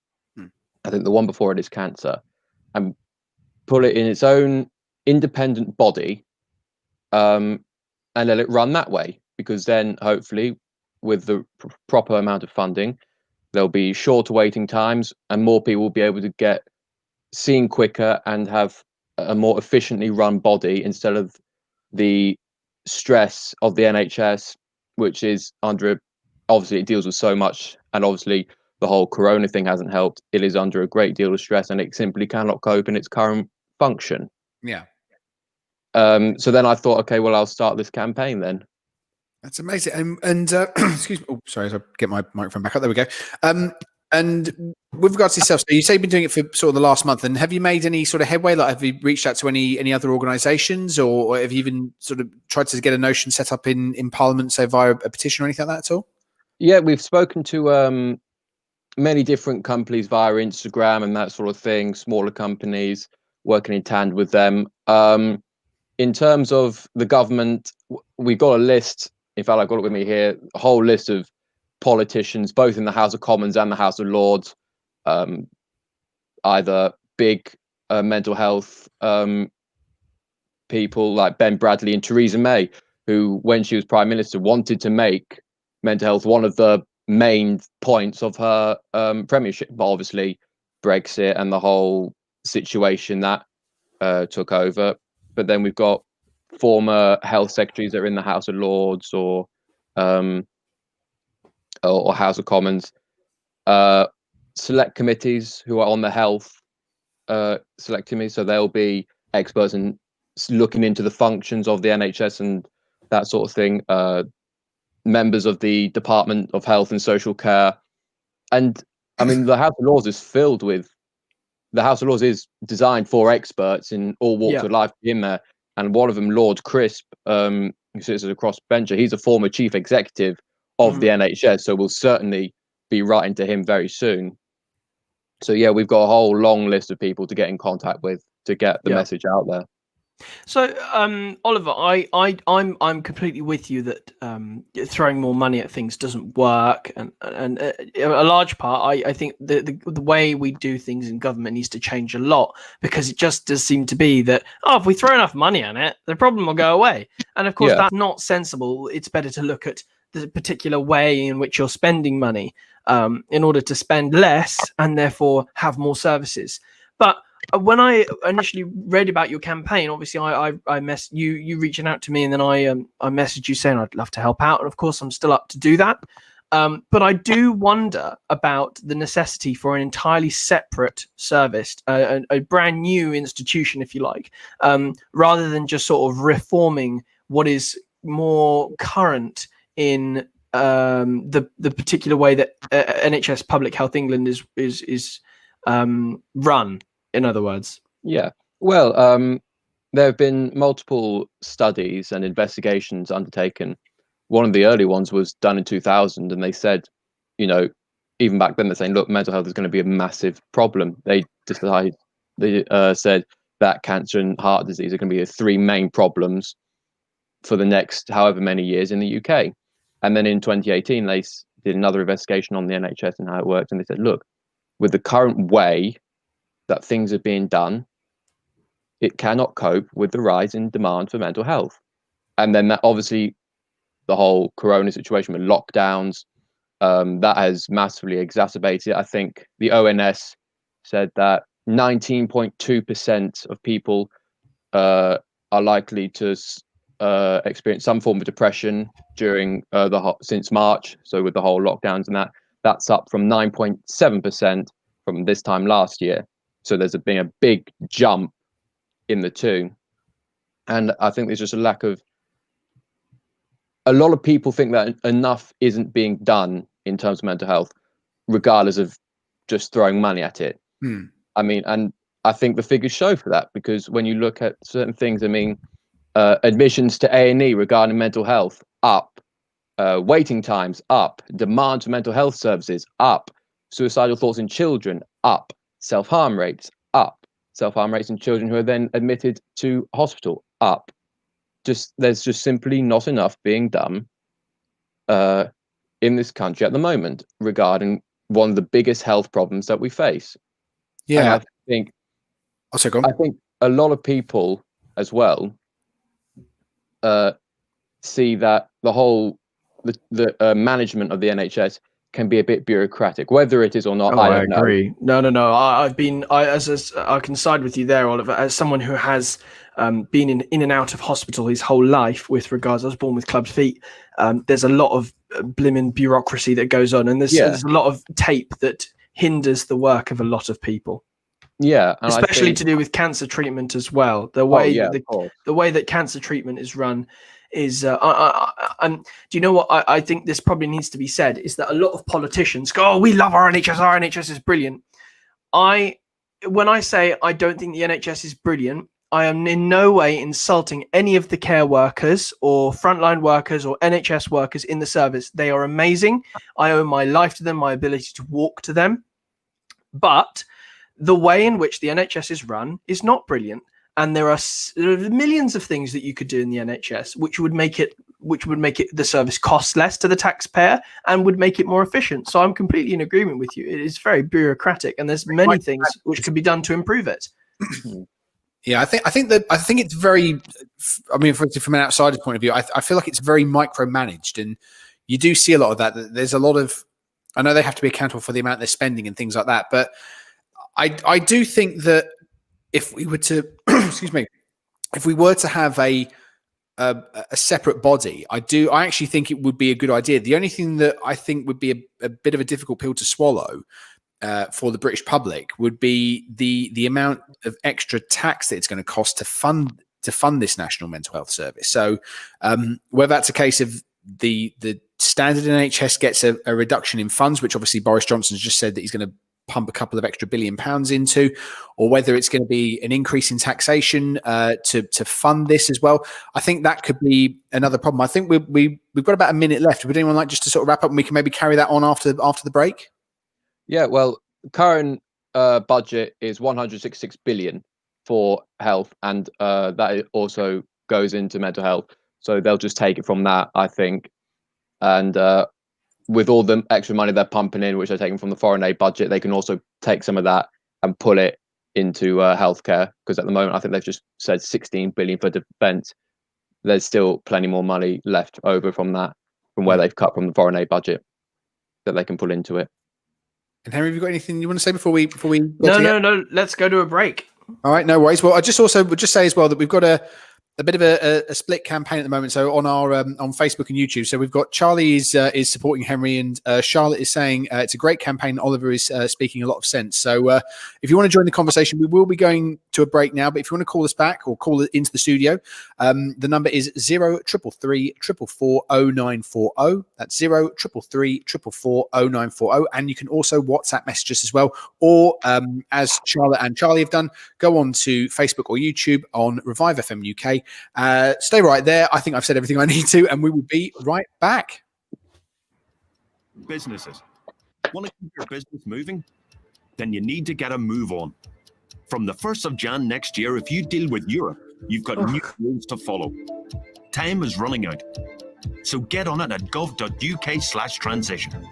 I think the one before it is cancer, and put it in its own independent body, and let it run that way. Because then, hopefully, with the proper amount of funding, there'll be shorter waiting times, and more people will be able to get seen quicker and have a more efficiently run body instead of the stress of the NHS, which is obviously it deals with so much, and obviously the whole corona thing hasn't helped. It is under a great deal of stress and it simply cannot cope in its current function. Yeah. So then I thought, okay, well, I'll start this campaign then. That's amazing. And excuse me. Oh, sorry, as I get my microphone back up. There we go. And with regards to yourself, so you say you've been doing it for sort of the last month, and have you made any sort of headway? Like, have you reached out to any other organisations, or have you even sort of tried to get a notion set up in Parliament, say via a petition or anything like that at all? Yeah, we've spoken to many different companies via Instagram and that sort of thing, smaller companies, working in tandem with them. In terms of the government, we've got a list. In fact, I've got it with me here, a whole list of politicians, both in the House of Commons and the House of Lords, either big mental health people like Ben Bradley and Theresa May, who, when she was Prime Minister, wanted to make mental health one of the main points of her premiership. But obviously, Brexit and the whole situation that took over. But then we've got former health secretaries that are in the House of Lords or House of Commons, select committees who are on the health select committee, so they'll be experts in looking into the functions of the NHS and that sort of thing. Members of the Department of Health and Social Care, and I mean the House of Lords is filled with. The House of Lords is designed for experts in all walks of life in there, and one of them, Lord Crisp, who sits as a crossbencher, he's a former chief executive of the NHS, so we'll certainly be writing to him very soon. So yeah, we've got a whole long list of people to get in contact with to get the message out there. So, Oliver, I'm completely with you that throwing more money at things doesn't work, and a large part, I think the way we do things in government needs to change a lot, because it just does seem to be that if we throw enough money at it, the problem will go away, and of course that's not sensible. It's better to look at the particular way in which you're spending money in order to spend less and therefore have more services. But when I initially read about your campaign, obviously I messaged you reaching out to me, and then I messaged you saying I'd love to help out, and of course I'm still up to do that. But I do wonder about the necessity for an entirely separate service, a brand new institution, if you like, rather than just sort of reforming what is more current in the particular way that NHS Public Health England is run. In other words, Yeah. Well, there have been multiple studies and investigations undertaken. One of the early ones was done in 2000, and they said, even back then, they're saying, look, mental health is going to be a massive problem. They said that cancer and heart disease are going to be the three main problems for the next however many years in the UK. And then in 2018, they did another investigation on the NHS and how it works. And they said, look, with the current way that things are being done, it cannot cope with the rise in demand for mental health. And then that obviously the whole corona situation with lockdowns, that has massively exacerbated it. I think the ONS said that 19.2% of people are likely to experience some form of depression during since March. So with the whole lockdowns and that's up from 9.7% from this time last year. So there's been a big jump in the two. And I think there's just a lot of people think that enough isn't being done in terms of mental health, regardless of just throwing money at it. I mean, and I think the figures show for that, because when you look at certain things, I mean, admissions to A&E regarding mental health up, waiting times up, demand for mental health services up, suicidal thoughts in children up, self-harm rates up, self-harm rates in children who are then admitted to hospital up. There's just simply not enough being done in this country at the moment regarding one of the biggest health problems that we face. Yeah, and I think a lot of people as well see that the management of the NHS can be a bit bureaucratic, whether it is or not. I don't agree. know. No. I can side with you there, Oliver. As someone who has been in and out of hospital his whole life, with regards, I was born with clubbed feet. There's a lot of blimmin' bureaucracy that goes on, and there's a lot of tape that hinders the work of a lot of people. Yeah, and especially to do with cancer treatment as well. The way the way that cancer treatment is run is do you know what I think this probably needs to be said is that a lot of politicians go, we love our NHS is brilliant. When I say I don't think the NHS is brilliant, I am in no way insulting any of the care workers or frontline workers or NHS workers in the service. They are amazing. I owe my life to them, my ability to walk to them. But the way in which the NHS is run is not brilliant. And there are millions of things that you could do in the NHS, which would make it the service cost less to the taxpayer and would make it more efficient. So I'm completely in agreement with you. It is very bureaucratic, and there's many things which could be done to improve it. Yeah, I think it's very. I mean, from an outsider's point of view, I feel like it's very micromanaged, and you do see a lot of that. There's a lot of. I know they have to be accountable for the amount they're spending and things like that, but I do think that if we were to, excuse me, if we were to have a separate body, I actually think it would be a good idea. The only thing that I think would be a bit of a difficult pill to swallow for the British public would be the amount of extra tax that it's going to cost to fund this national mental health service. So whether that's a case of the standard NHS gets a reduction in funds, which obviously Boris Johnson's just said that he's going to pump a couple of extra £1 billion into, or whether it's going to be an increase in taxation to fund this as well. I think that could be another problem. I think we've got about a minute left. Would anyone like just to sort of wrap up, and we can maybe carry that on after the break? Yeah, well, current budget is 166 billion for health, and that also goes into mental health. So they'll just take it from that, I think. And with all the extra money they're pumping in, which they're taking from the foreign aid budget, they can also take some of that and pull it into healthcare. Because at the moment, I think they've just said 16 billion for defence. There's still plenty more money left over from that, from where they've cut from the foreign aid budget, that they can pull into it. And Henry, have you got anything you want to say before we? No. Let's go to a break. All right, no worries. Well, I just also would just say as well that we've got a bit of a split campaign at the moment. So on our on Facebook and YouTube, so we've got Charlie is supporting Henry, and Charlotte is saying it's a great campaign. Oliver is speaking a lot of sense. So if you want to join the conversation, we will be going to a break now. But if you want to call us back or call into the studio, The number is 0333 444 0940. That's 0333 444 0940. And you can also WhatsApp message us as well. Or as Charlotte and Charlie have done, go on to Facebook or YouTube on Revive FM UK. Stay right there. I think I've said everything I need to, and we will be right back. Businesses. Want to keep your business moving? Then you need to get a move on. From the 1st of Jan next year, if you deal with Europe, you've got new rules to follow. Time is running out. So get on it at gov.uk/transition.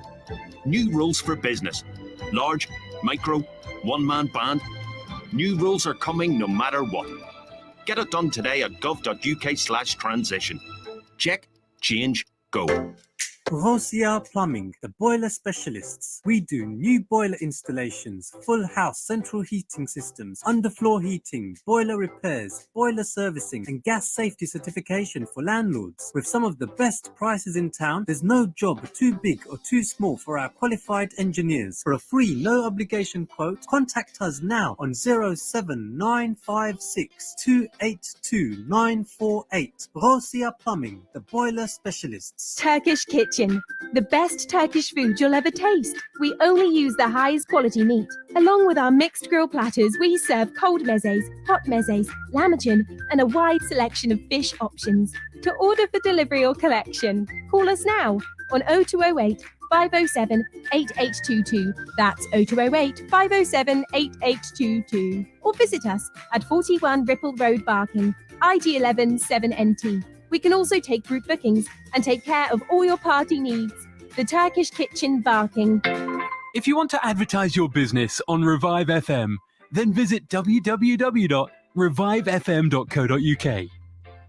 New rules for business. Large, micro, one-man band. New rules are coming no matter what. Get it done today at gov.uk/transition. Check, change, go. Rosia Plumbing, the boiler specialists. We do new boiler installations, full house central heating systems, underfloor heating, boiler repairs, boiler servicing, and gas safety certification for landlords. With some of the best prices in town, there's no job too big or too small for our qualified engineers. For a free, no obligation quote, contact us now on 07956 282 948. Rosia Plumbing, the boiler specialists. Turkish Kitchen. The best Turkish food you'll ever taste. We only use the highest quality meat. Along with our mixed grill platters, we serve cold mezes, hot mezes, lahmacun, and a wide selection of fish options. To order for delivery or collection, call us now on 0208 507 8822. That's 0208 507 8822. Or visit us at 41 Ripple Road, Barking, IG11 7NT. We can also take group bookings and take care of all your party needs. The Turkish Kitchen, Barking. If you want to advertise your business on Revive FM, then visit www.revivefm.co.uk.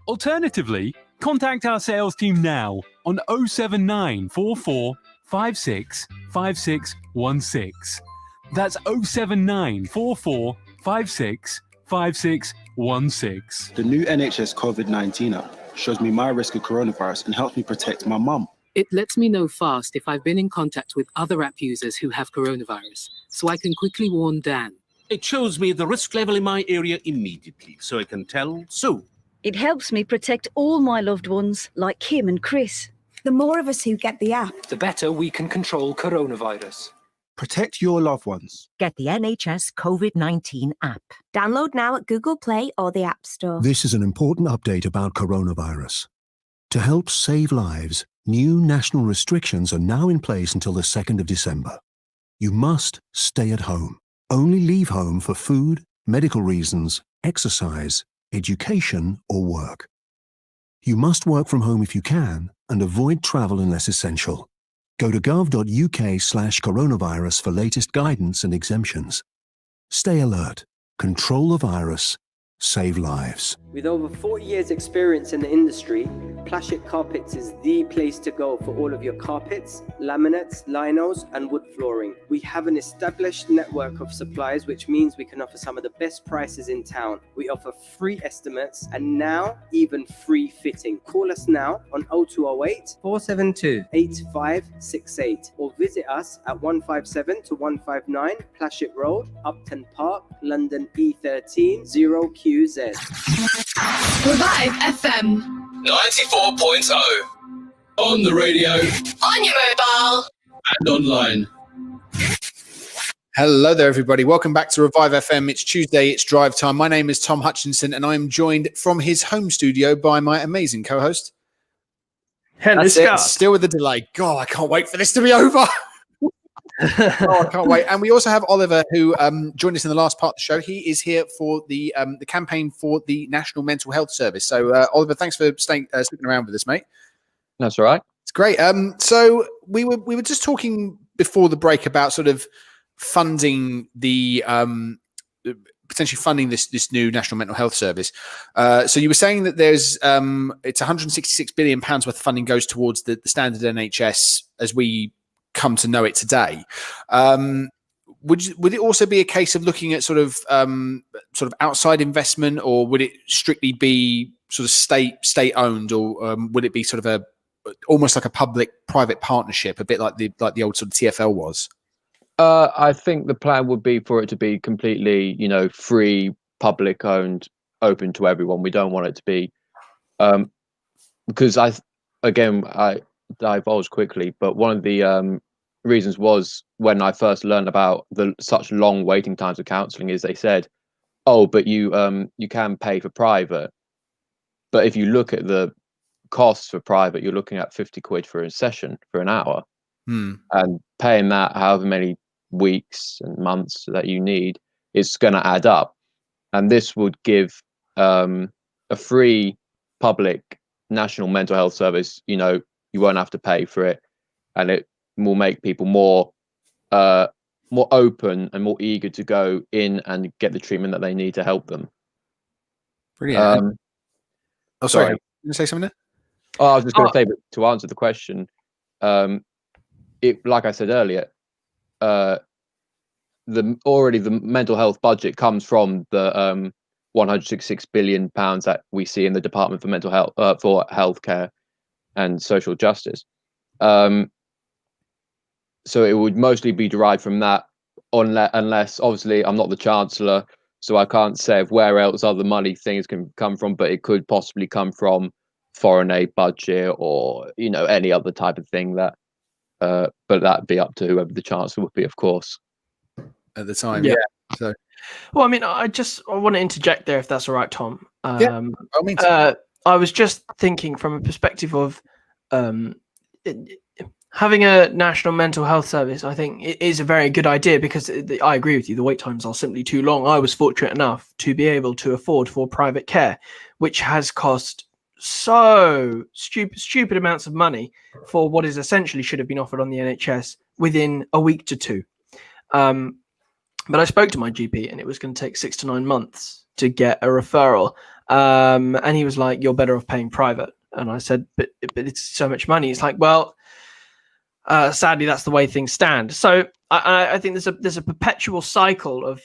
Alternatively, contact our sales team now on 07944 56 5616. That's 07944 56 5616. The new NHS COVID-19 app shows me my risk of coronavirus and helps me protect my mum. It lets me know fast if I've been in contact with other app users who have coronavirus, so I can quickly warn Dan. It shows me the risk level in my area immediately, so I can tell Sue. It helps me protect all my loved ones, like Kim and Chris. The more of us who get the app, the better we can control coronavirus. Protect your loved ones. Get the NHS COVID-19 app. Download now at Google Play or the App Store. This is an important update about coronavirus. To help save lives, new national restrictions are now in place until the 2nd of December. You must stay at home. Only leave home for food, medical reasons, exercise, education, or work. You must work from home if you can and avoid travel unless essential. Go to gov.uk/coronavirus for latest guidance and exemptions. Stay alert, control the virus, save lives. With over 40 years experience in the industry, Plastic Carpets is the place to go for all of your carpets, laminates, linos and wood flooring. We have an established network of suppliers, which means we can offer some of the best prices in town. We offer free estimates and now even free fitting. Call us now on 0208 472 8568 or visit us at 157 to 159 Plastic Road, Upton Park, London E13 0QZ. Revive FM 94.0. On the radio, on your mobile, and online. Hello there, everybody. Welcome back to Revive FM. It's Tuesday, it's drive time. My name is Thom Hutchinson, and I am joined from his home studio by my amazing co-host. Hello, That's it. Scott. Still with the delay. God, I can't wait for this to be over. Oh, I can't wait. And we also have Oliver, who joined us in the last part of the show. He is here for the campaign for the National Mental Health Service. So, Oliver, thanks for sticking around with us, mate. That's all right. It's great. So we were just talking before the break about sort of funding the potentially funding this new National Mental Health Service. So you were saying that there's it's 166 billion pounds worth of funding goes towards the standard NHS as we come to know it today. Would it also be a case of looking at sort of outside investment, or would it strictly be sort of state owned, or would it be sort of almost like a public-private partnership, a bit like the old sort of TfL was? I think the plan would be for it to be completely, free, public-owned, open to everyone. We don't want it to be Because I divulged quickly, but one of the reasons was when I first learned about the such long waiting times of counselling is they said, oh, but you can pay for private, but if you look at the costs for private, you're looking at 50 quid for a session for an hour, and paying that however many weeks and months that you need, it's going to add up. And this would give a free public national mental health service. You won't have to pay for it, and it will make people more open and more eager to go in and get the treatment that they need to help them. Brilliant. Sorry, you going to say something there? Oh, I was just going to say, but to answer the question, like I said earlier, the mental health budget comes from the 166 billion pounds that we see in the Department for Mental Health for Healthcare and Social Justice. So it would mostly be derived from that, unless obviously I'm not the Chancellor, so I can't say where else other money things can come from, but it could possibly come from foreign aid budget or any other type of thing that. But that'd be up to whoever the Chancellor would be, of course, at the time. Yeah. So, well, I mean, I want to interject there, if that's all right, Tom. I was just thinking from a perspective of having a national mental health service. I think it is a very good idea because I agree with you. The wait times are simply too long. I was fortunate enough to be able to afford for private care, which has cost so stupid amounts of money for what is essentially should have been offered on the NHS within a week to two. But I spoke to my GP and it was going to take 6 to 9 months to get a referral. And he was like, you're better off paying private. And I said, but it's so much money. It's like, well, sadly, that's the way things stand. So I think there's a perpetual cycle of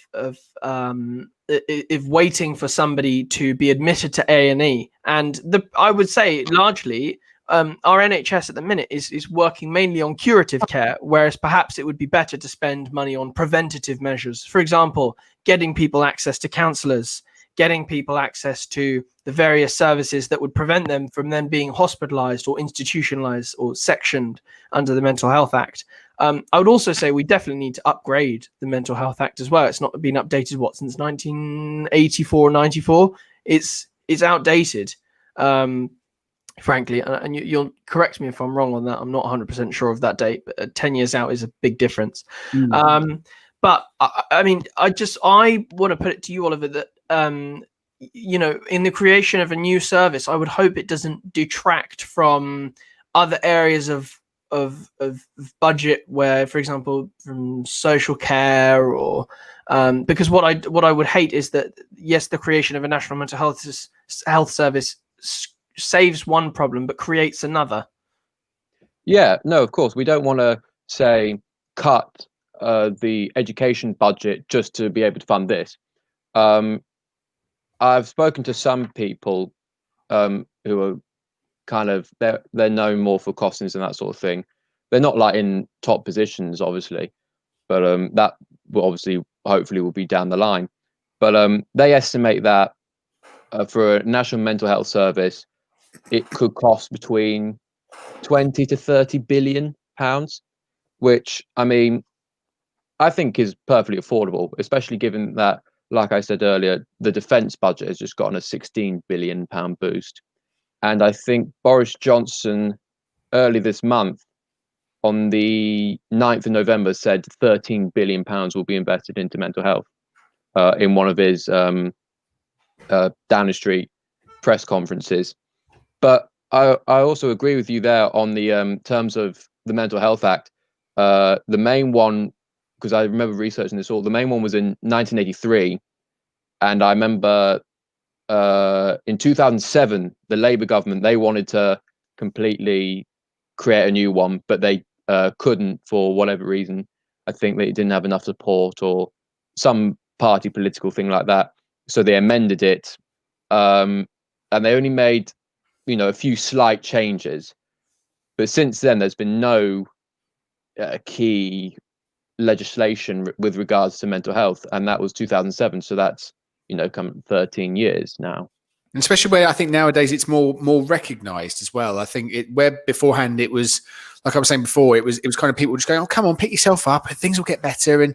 waiting for somebody to be admitted to A&E. And I would say largely our NHS at the minute is working mainly on curative care, whereas perhaps it would be better to spend money on preventative measures. For example, getting people access to counsellors, getting people access to the various services that would prevent them from then being hospitalised or institutionalised or sectioned under the Mental Health Act. I would also say we definitely need to upgrade the Mental Health Act as well. It's not been updated, since 1984, 94? It's outdated. Frankly, and you'll correct me if I'm wrong on that. I'm not 100% sure of that date, but 10 years out is a big difference. But I mean, I want to put it to you, Oliver, that in the creation of a new service, I would hope it doesn't detract from other areas of budget, where, for example, from social care or because what I would hate is that, yes, the creation of a national mental health service saves one problem but creates another. Yeah, no, of course we don't want to say cut the education budget just to be able to fund this. I've spoken to some people who are kind of they're known more for costings and that sort of thing. They're not like in top positions, obviously, but that will obviously hopefully will be down the line. But they estimate that for a national mental health service, it could cost between 20 to 30 billion pounds, which I mean, I think is perfectly affordable, especially given that, like I said earlier, the defence budget has just gotten a 16 billion pound boost. And I think Boris Johnson early this month, on the 9th of November, said 13 billion pounds will be invested into mental health in one of his Downing Street press conferences. But I also agree with you there on the terms of the Mental Health Act. The main one, because I remember researching this all, the main one was in 1983. And I remember in 2007, the Labour government, they wanted to completely create a new one, but they couldn't for whatever reason. I think they didn't have enough support or some party political thing like that. So they amended it. And they only made, a few slight changes. But since then, there's been no key legislation with regards to mental health. And that was 2007. So that's, come 13 years now. And especially where I think nowadays it's more recognised as well. I think where beforehand it was, like I was saying before, it was kind of people just going, "Oh, come on, pick yourself up, things will get better." And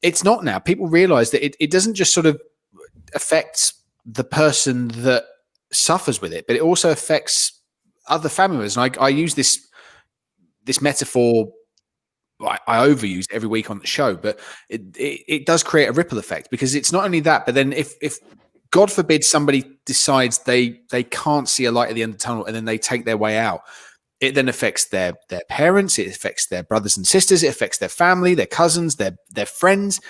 it's not now. People realise that it doesn't just sort of affect the person that suffers with it, but it also affects other family members. And I use this metaphor. I overuse it every week on the show, but it does create a ripple effect, because it's not only that, but then if God forbid somebody decides they can't see a light at the end of the tunnel and then they take their way out, it then affects their parents, it affects their brothers and sisters, it affects their family, their cousins, their friends,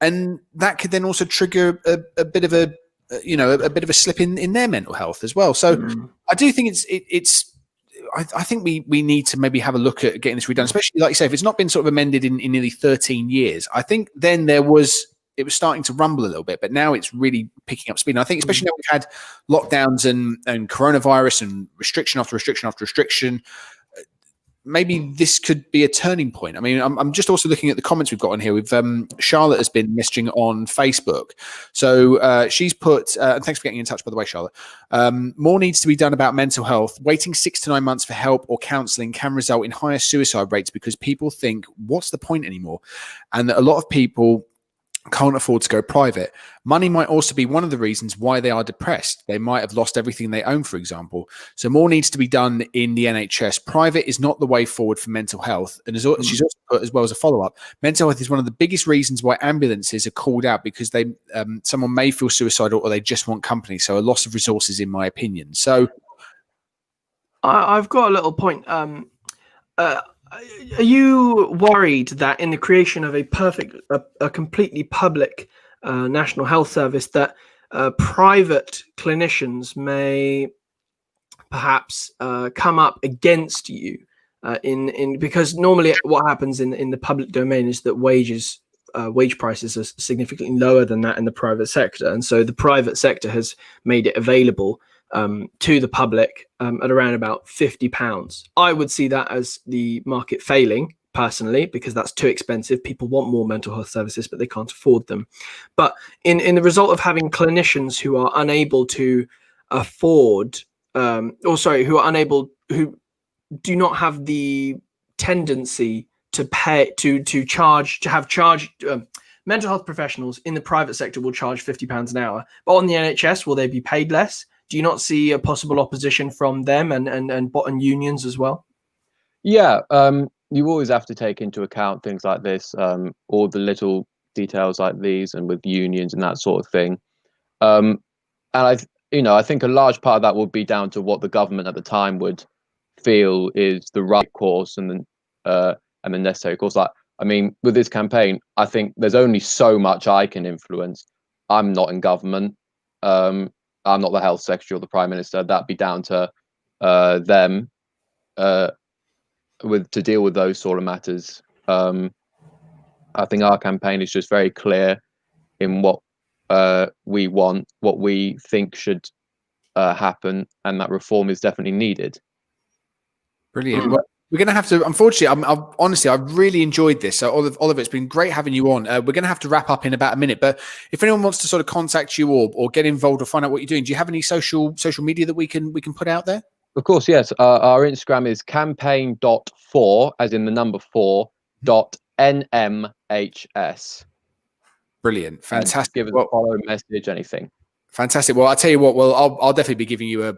and that could then also trigger a bit of a bit of a slip in their mental health as well. So I do think it's. I think we need to maybe have a look at getting this redone, especially like you say, if it's not been sort of amended in nearly 13 years. I think then it was starting to rumble a little bit, but now it's really picking up speed. And I think especially now we've had lockdowns and coronavirus and restriction after restriction after restriction, maybe this could be a turning point. I mean, I'm just also looking at the comments we've got on here. We've Charlotte has been messaging on Facebook. So she's put, and thanks for getting in touch, by the way, Charlotte. More needs to be done about mental health. Waiting 6 to 9 months for help or counselling can result in higher suicide rates because people think, what's the point anymore? And that a lot of people can't afford to go private. Money might also be one of the reasons why they are depressed. They might have lost everything they own, for example. So more needs to be done in the NHS. Private is not the way forward for mental health. And she's also put, as well as a follow-up, mental health is one of the biggest reasons why ambulances are called out, because someone may feel suicidal or they just want company. So a loss of resources, in my opinion. So I've got a little point. Are you worried that in the creation of a completely public national health service, that private clinicians may perhaps come up against you because normally what happens in the public domain is that wage prices are significantly lower than that in the private sector, and so the private sector has made it available to the public at around about £50. I would see that as the market failing personally, because that's too expensive. People want more mental health services, but they can't afford them. But in the result of having clinicians who are unable to afford, who do not have the tendency to pay to have charged. Mental health professionals in the private sector will charge £50 an hour, but on the NHS, will they be paid less? Do you not see a possible opposition from them and bottom unions as well? Yeah, you always have to take into account things like this, all the little details like these, and with unions and that sort of thing. And I think a large part of that would be down to what the government at the time would feel is the right course and the necessary course. Like, I mean, with this campaign, I think there's only so much I can influence. I'm not in government. I'm not the health secretary or the prime minister. That'd be down to them to deal with those sort of matters. I think our campaign is just very clear in what we want, what we think should happen, and that reform is definitely needed. Brilliant. Well, we're going to have to, unfortunately, honestly, I've really enjoyed this. So Oliver, it's been great having you on. We're going to have to wrap up in about a minute, but if anyone wants to sort of contact you or get involved or find out what you're doing, do you have any social media that we can put out there? Of course, yes. Our Instagram is campaign.4, as in the number 4.nmhs. Brilliant. Fantastic. Give us a follow, message, anything. Fantastic. Well, I'll tell you what, I'll definitely be giving you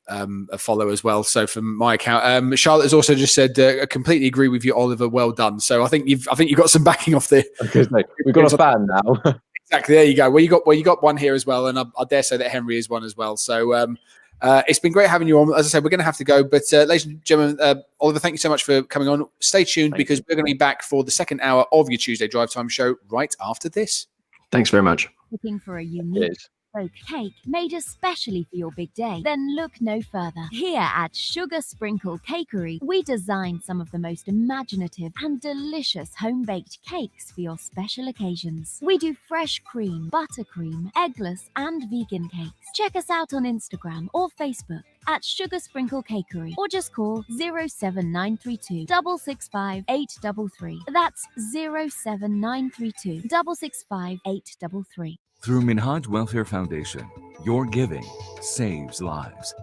a follow as well. So from my account, Charlotte has also just said, I completely agree with you, Oliver. Well done. So I think you've got some backing off there. Okay, we've got a fan now. Exactly. There you go. Well, you got one here as well, and I dare say that Henry is one as well. So it's been great having you on. As I said, we're going to have to go, but ladies and gentlemen, Oliver, thank you so much for coming on. Stay tuned because we're going to be back for the second hour of your Tuesday Drive Time show right after this. Thanks very much. Looking for a unique bespoke cake made especially for your big day? Then look no further. Here at Sugar Sprinkle Cakery, we designed some of the most imaginative and delicious home-baked cakes for your special occasions. We do fresh cream, buttercream, eggless and vegan cakes. Check us out on Instagram or Facebook at Sugar Sprinkle Cakery, or just call 07932 665 833. That's 07932 665 833. Through Minhaj Welfare Foundation, your giving saves lives.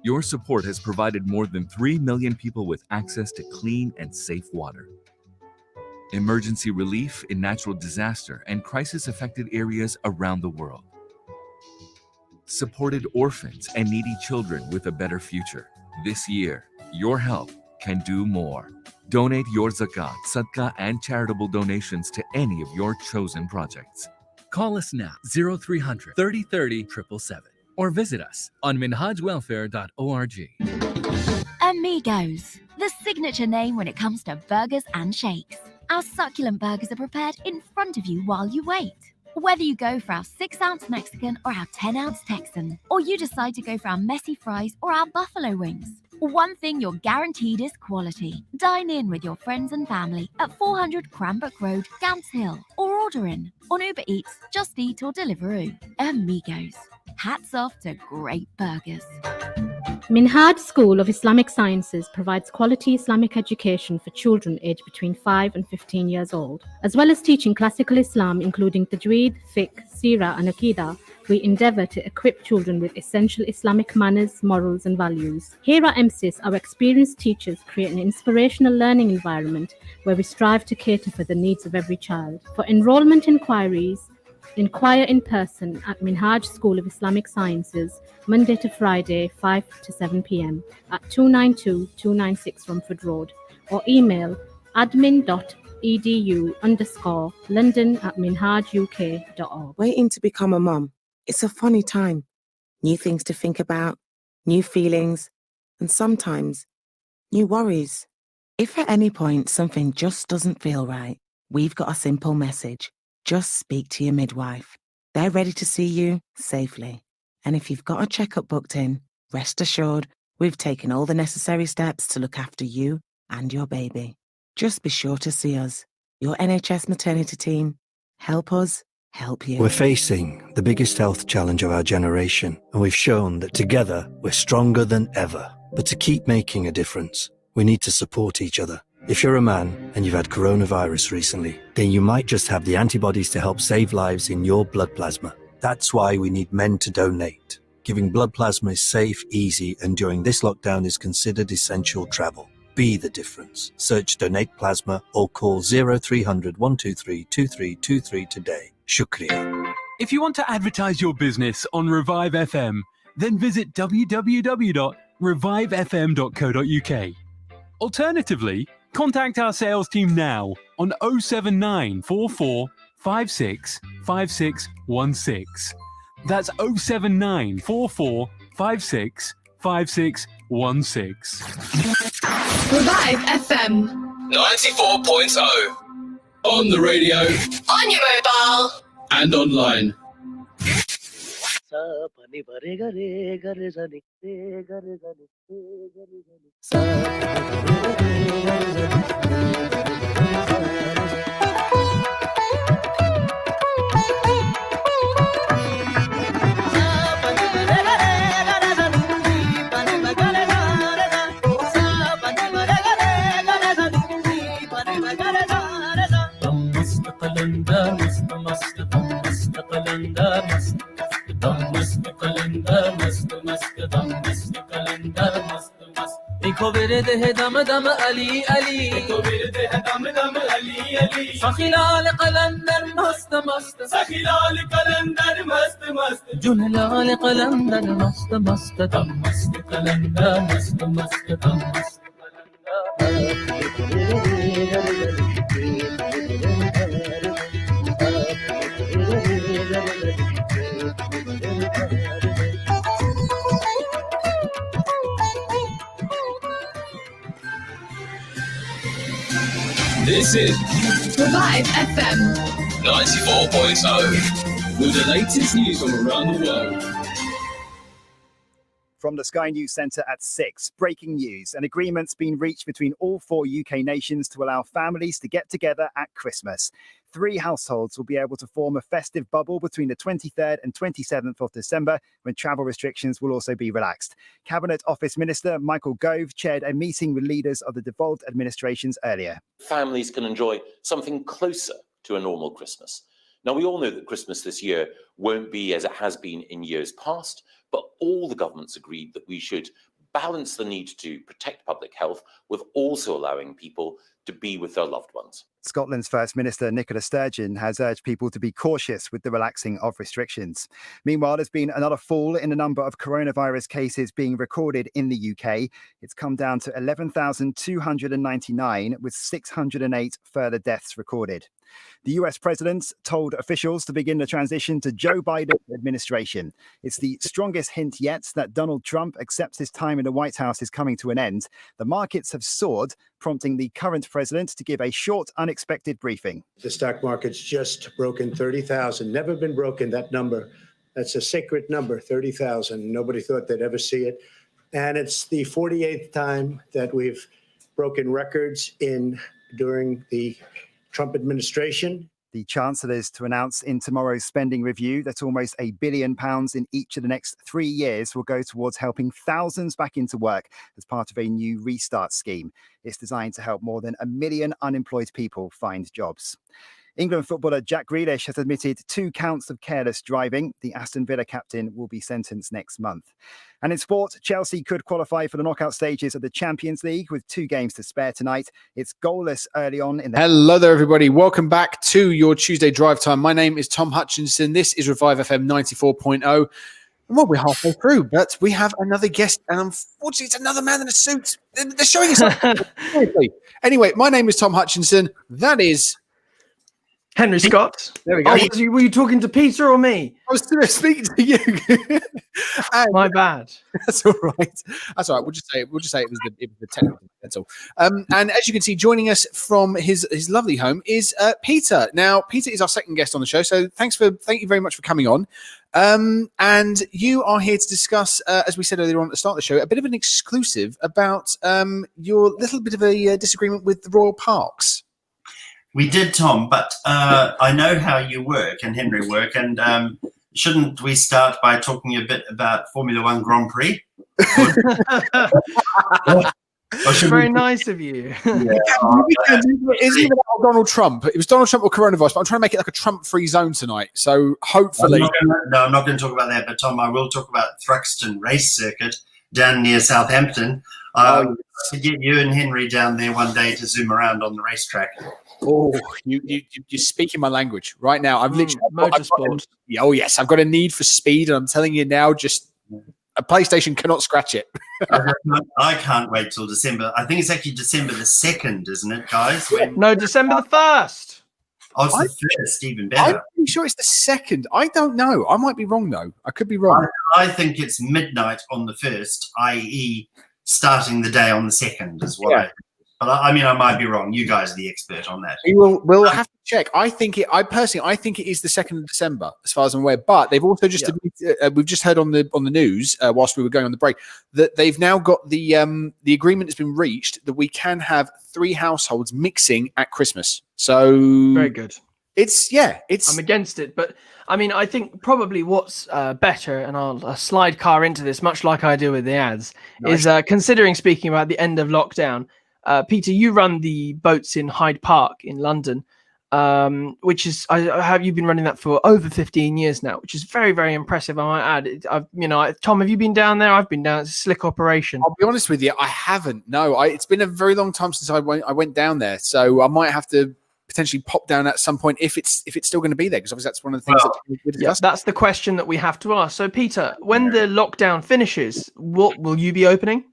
Your support has provided more than 3 million people with access to clean and safe water, emergency relief in natural disaster and crisis-affected areas around the world, supported orphans and needy children with a better future. This year, your help can do more. Donate your zakat, sadaqah, and charitable donations to any of your chosen projects. Call us now, 0300 30 30 777, or visit us on minhajwelfare.org. Amigos, the signature name when it comes to burgers and shakes. Our succulent burgers are prepared in front of you while you wait. Whether you go for our 6-ounce Mexican or our 10-ounce Texan, or you decide to go for our messy fries or our buffalo wings, one thing you're guaranteed is quality. Dine in with your friends and family at 400 Cranbrook Road, Gants Hill, or order in on Uber Eats, Just Eat, or Deliveroo. Amigos, hats off to great burgers. Minhaj School of Islamic Sciences provides quality Islamic education for children aged between 5 and 15 years old. As well as teaching classical Islam, including Tajweed, Fiqh, Seerah, and Aqidah, we endeavor to equip children with essential Islamic manners, morals, and values. Here at MSIS, our experienced teachers create an inspirational learning environment where we strive to cater for the needs of every child. For enrollment inquiries, inquire in person at Minhaj School of Islamic Sciences, Monday to Friday, 5 to 7 p.m. at 292-296 Rumford Road, or email admin.edu_London@minhajuk.org. Waiting to become a mum. It's a funny time. New things to think about, new feelings, and sometimes new worries. If at any point something just doesn't feel right, we've got a simple message. Just speak to your midwife. They're ready to see you safely. And if you've got a checkup booked in, rest assured we've taken all the necessary steps to look after you and your baby. Just be sure to see us, your NHS maternity team. Help us help you. We're facing the biggest health challenge of our generation, and we've shown that together we're stronger than ever. But to keep making a difference, we need to support each other. If you're a man and you've had coronavirus recently, then you might just have the antibodies to help save lives in your blood plasma. That's why we need men to donate. Giving blood plasma is safe, easy, and during this lockdown is considered essential travel. Be the difference. Search Donate Plasma or call 0300 123 2323 today. Shukriya. If you want to advertise your business on Revive FM, then visit www.revivefm.co.uk. Alternatively, contact our sales team now on 079 44 56 5616. That's 079 44 56 5616. Revive FM 94.0. On the radio, on your mobile, and online. देखो विरद है दम दम अली अली देखो विरद है दम दम अली अली सखीलाल कलंदर मस्त मस्त सखीलाल कलंदर मस्त मस्त जुनलाल कलंदर मस्त मस्त दम मस्त कलंदर मस्त मस्त दम मस्त This is Revive FM 94.0 with the latest news from around the world. From the Sky News Centre at 6, breaking news. An agreement's been reached between all 4 UK nations to allow families to get together at Christmas. 3 households will be able to form a festive bubble between the 23rd and 27th of December, when travel restrictions will also be relaxed. Cabinet Office Minister Michael Gove chaired a meeting with leaders of the devolved administrations earlier. Families can enjoy something closer to a normal Christmas. Now, we all know that Christmas this year won't be as it has been in years past, but all the governments agreed that we should balance the need to protect public health with also allowing people to be with their loved ones. Scotland's First Minister Nicola Sturgeon has urged people to be cautious with the relaxing of restrictions. Meanwhile, there's been another fall in the number of coronavirus cases being recorded in the UK. It's come down to 11,299, with 608 further deaths recorded. The US president told officials to begin the transition to Joe Biden's administration. It's the strongest hint yet that Donald Trump accepts his time in the White House is coming to an end. The markets have soared, prompting the current president to give a short, unexpected briefing. The stock market's just broken 30,000. Never been broken, that number. That's a sacred number, 30,000. Nobody thought they'd ever see it. And it's the 48th time that we've broken records during the Trump administration. The Chancellor is to announce in tomorrow's spending review that almost £1 billion in each of the next 3 years will go towards helping thousands back into work as part of a new restart scheme. It's designed to help more than 1 million unemployed people find jobs. England footballer Jack Grealish has admitted 2 counts of careless driving. The Aston Villa captain will be sentenced next month. And in sport, Chelsea could qualify for the knockout stages of the Champions League with 2 games to spare tonight. It's goalless early on in the... Hello there, everybody. Welcome back to your Tuesday Drive Time. My name is Thom Hutchinson. This is Revive FM 94.0. Well, we're halfway through, but we have another guest, and unfortunately, it's another man in a suit. They're showing us up. Anyway, my name is Thom Hutchinson. That is... Henry Scott. There we go. Oh, were you talking to Peter or me? I was speaking to you. My bad. That's all right. That's all right. We'll just say it was the technical. That's all. And as you can see, joining us from his lovely home is Peter. Now, Peter is our second guest on the show, so thank you very much for coming on. And you are here to discuss, as we said earlier on at the start of the show, a bit of an exclusive about your little bit of a disagreement with the Royal Parks. We did, Tom, but I know how you work and Henry work, and shouldn't we start by talking a bit about Formula One Grand Prix? Very nice of you. Isn't it about Donald Trump? It was Donald Trump or coronavirus, but I'm trying to make it like a Trump-free zone tonight. I'm not going to talk about that, but Tom, I will talk about Thruxton Race Circuit down near Southampton. To get you and Henry down there one day to zoom around on the racetrack. Oh, you're speaking my language right now. I'm literally motorsport. Oh yes, I've got a need for speed, and I'm telling you now, just a PlayStation cannot scratch it. I can't wait till December. I think it's actually December the 2nd, isn't it, guys? No, December the 1st. Oh, it's the 1st, even better. I'm pretty sure it's the 2nd. I don't know. I might be wrong though. I could be wrong. I think it's midnight on the 1st, i.e., starting the day on the 2nd as well. Yeah. But I mean, I might be wrong. You guys are the expert on that. We'll have to check. I think it is the 2nd of December, as far as I'm aware. But they've also just we've just heard on the news whilst we were going on the break that they've now got the agreement has been reached that we can have 3 households mixing at Christmas. So very good. I'm against it, but I mean, I think probably what's better, and I'll slide car into this, much like I do with the ads, is considering speaking about the end of lockdown. Peter, you run the boats in Hyde Park in London, which is you've been running that for over 15 years now, which is very, very impressive. I might add. Tom, have you been down there? I've been down. It's a slick operation. I'll be honest with you, I haven't. No, it's been a very long time since I went down there, so I might have to potentially pop down at some point if it's still going to be there, because obviously that's one of the things that we discussed. That's the question that we have to ask. So, Peter, when the lockdown finishes, what will you be opening?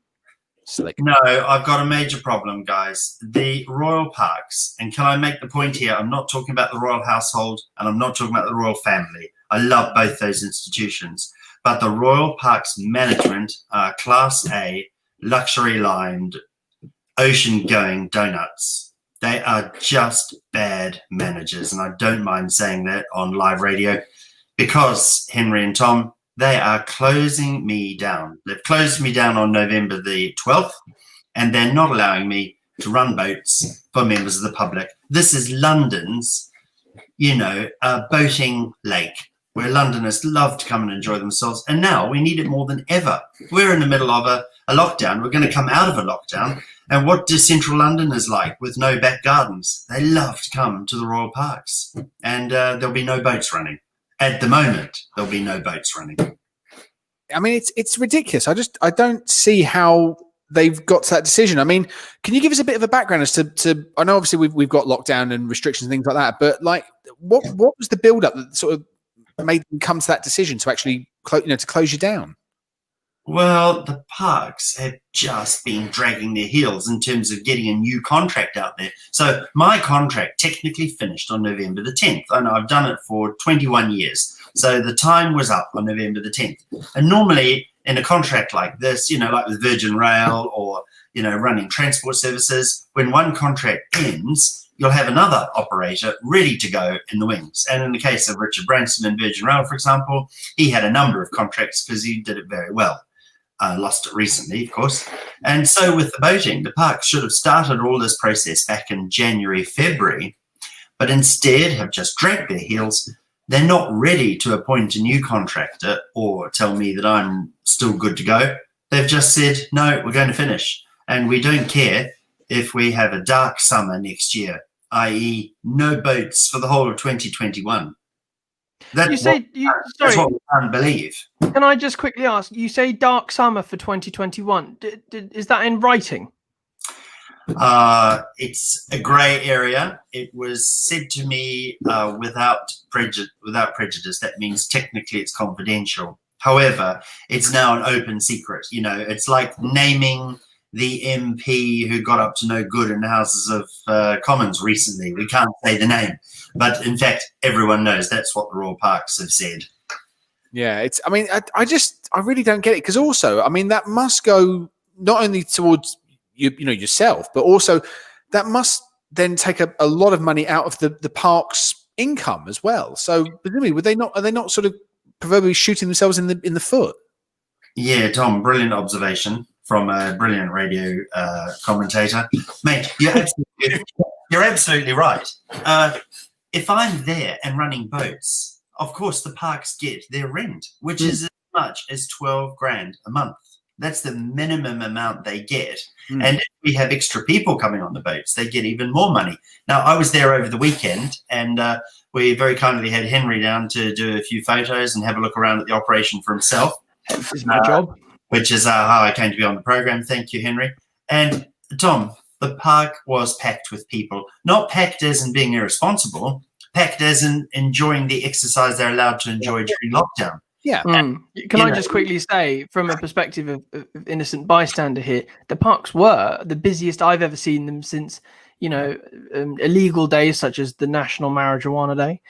No, I've got a major problem, guys. The royal parks, and can I make the point here? I'm not talking about the royal household, and I'm not talking about the royal family. I love both those institutions. But the royal parks management are Class A, luxury-lined, ocean-going donuts. They are just bad managers, and I don't mind saying that on live radio because, Henry and Tom, they are closing me down. They've closed me down on November the 12th, and they're not allowing me to run boats for members of the public. This is London's, boating lake. where Londoners love to come and enjoy themselves. And now we need it more than ever. We're in the middle of a lockdown. We're going to come out of a lockdown. And what do central Londoners like with no back gardens? They love to come to the Royal Parks. And there'll be no boats running. At the moment, there'll be no boats running. I mean, it's ridiculous. I don't see how they've got to that decision. I mean, can you give us a bit of a background as to I know obviously we've got lockdown and restrictions and things like that, but like what was the build up that sort of made them come to that decision to actually to close you down? Well, the parks have just been dragging their heels in terms of getting a new contract out there. So my contract technically finished on November the 10th. I know I've done it for 21 years. So the time was up on November the 10th. And normally in a contract like this, like with Virgin Rail or, running transport services, when one contract ends, you'll have another operator ready to go in the wings. And in the case of Richard Branson and Virgin Rail, for example, he had a number of contracts because he did it very well. Lost it recently, of course. And so with the boating, the parks should have started all this process back in January, February, but instead have just dragged their heels. They're not ready to appoint a new contractor or tell me that I'm still good to go. They've just said, no, we're going to finish. And we don't care if we have a dark summer next year, i.e. no boats for the whole of 2021. That's what we can't believe. Can I just quickly ask, you say dark summer for 2021. Is that in writing? It's a grey area. It was said to me without prejudice. That means technically it's confidential. However, it's now an open secret. It's like naming the MP who got up to no good in the Houses of Commons recently. We can't say the name. But in fact, everyone knows that's what the Royal Parks have said. Yeah, I really don't get it. Because also, I mean, that must go not only towards yourself, but also that must then take a lot of money out of the park's income as well. So presumably, are they not sort of proverbially shooting themselves in the foot? Yeah, Tom, brilliant observation from a brilliant radio commentator. Mate, you're absolutely right. If I'm there and running boats, of course the parks get their rent, which is as much as 12 grand a month. That's the minimum amount they get. And if we have extra people coming on the boats, they get even more money. Now, I was there over the weekend, and we very kindly had Henry down to do a few photos and have a look around at the operation for himself. This is my job. Which is how I came to be on the program. Thank you, Henry. And Tom, the park was packed with people, not packed as in being irresponsible, packed as in enjoying the exercise they're allowed to enjoy during lockdown. Yeah. Can I just quickly say, from a perspective of innocent bystander here, the parks were the busiest I've ever seen them since, illegal days such as the National Marijuana Day,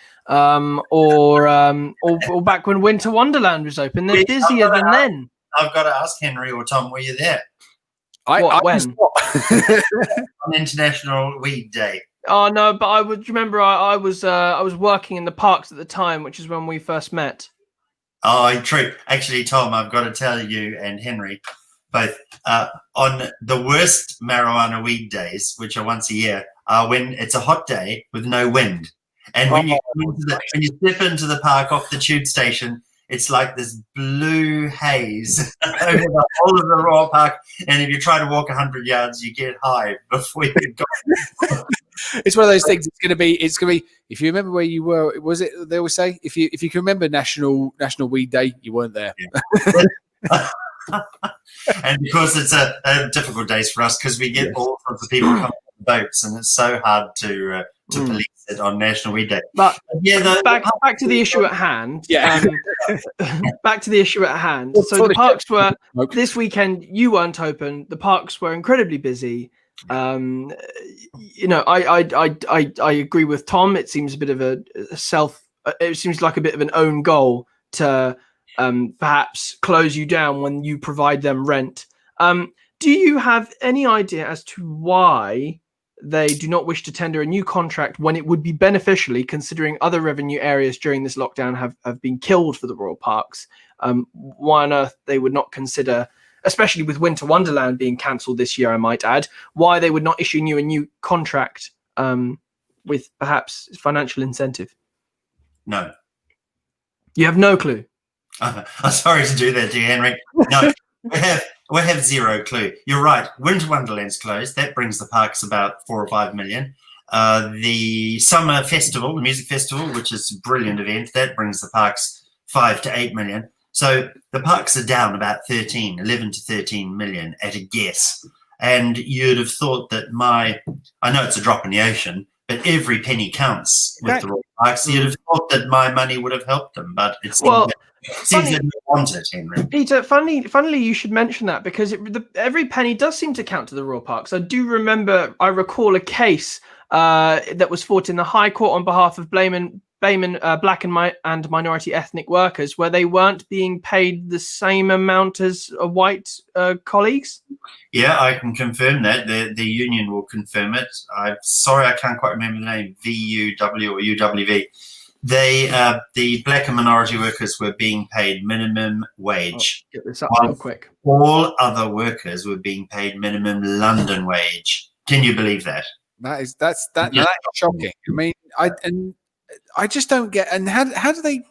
or back when Winter Wonderland was open. They're busier than then. I've got to ask Henry or Tom, were you there? When? On International Weed Day. Oh no, but I would remember I was working in the parks at the time, which is when we first met. Oh, true. Actually, Tom, I've got to tell you and Henry both on the worst marijuana weed days, which are once a year, are when it's a hot day with no wind. And when you step into the park off the tube station, it's like this blue haze over the whole of the Royal Park. And if you try to walk 100 yards, you get high before you go. It's one of those things. It's going to be. If you remember where you were, was it? They always say if you can remember National Weed Day, you weren't there. Yeah. And because it's a difficult days for us because we get all sorts of people coming on the boats, and it's so hard to police it on National Weed Day. But back to the issue at hand. Yeah. Back to the issue at hand. So the parks were this weekend. You weren't open. The parks were incredibly busy. I agree with Tom. It seems a bit of it seems like a bit of an own goal to perhaps close you down when you provide them rent. Do you have any idea as to why they do not wish to tender a new contract when it would be beneficially, considering other revenue areas during this lockdown have been killed for the Royal Parks? Why on earth they would not consider, especially with Winter Wonderland being cancelled this year, I might add, why they would not issue you a new contract with perhaps financial incentive? No. You have no clue. I'm sorry to do that to you, Henry. No, we have zero clue. You're right. Winter Wonderland's closed. That brings the parks about 4 or 5 million. The summer festival, the music festival, which is a brilliant event, that brings the parks 5 to 8 million. So the parks are down about 11 to 13 million at a guess. And you'd have thought that I know it's a drop in the ocean, but every penny counts with the Royal Parks. You'd have thought that my money would have helped them, but it seems that you want it, Henry. Peter, funnily, you should mention that because every penny does seem to count to the Royal Parks. I recall a case that was fought in the High Court on behalf of Black and minority ethnic workers, where they weren't being paid the same amount as white colleagues. Yeah, I can confirm that. The union will confirm it. I'm sorry, I can't quite remember the name, VUW or UWV. The black and minority workers were being paid minimum wage. Get this up real quick. All other workers were being paid minimum London wage. Can you believe that? That's shocking. I mean, I just don't get. And how do they?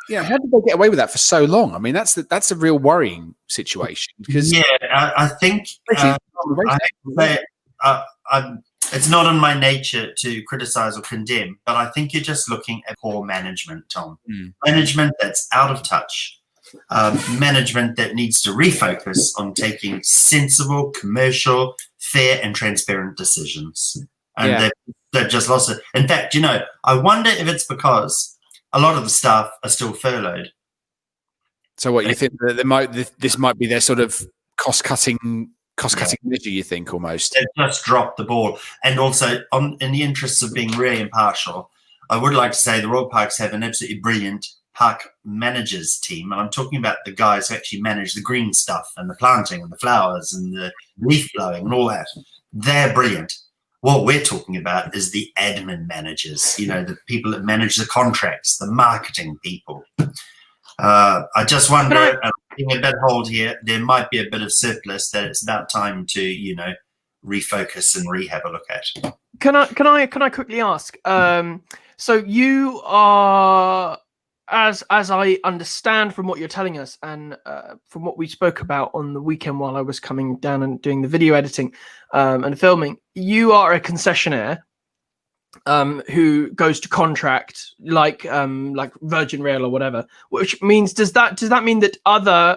Yeah, how did they get away with that for so long? I mean, that's a real worrying situation. Because I think it's not in my nature to criticize or condemn, but I think you're just looking at poor management, Tom. Management that's out of touch. Management that needs to refocus on taking sensible, commercial, fair, and transparent decisions. And they've just lost it. In fact, I wonder if it's because a lot of the staff are still furloughed. So what you think that this might be their sort of cost-cutting measure, you think, almost? They've just dropped the ball. And also, in the interests of being really impartial, I would like to say the Royal Parks have an absolutely brilliant park managers team. And I'm talking about the guys who actually manage the green stuff and the planting and the flowers and the leaf blowing and all that. They're brilliant. What we're talking about is the admin managers, the people that manage the contracts, the marketing people. I just wonder, being a bit hold here, there might be a bit of surplus that it's about time to, refocus and rehab a look at. Can I quickly ask? So you are, as I understand from what you're telling us, and from what we spoke about on the weekend while I was coming down and doing the video editing and filming, you are a concessionaire who goes to contract like Virgin Rail or whatever. Which means does that mean that other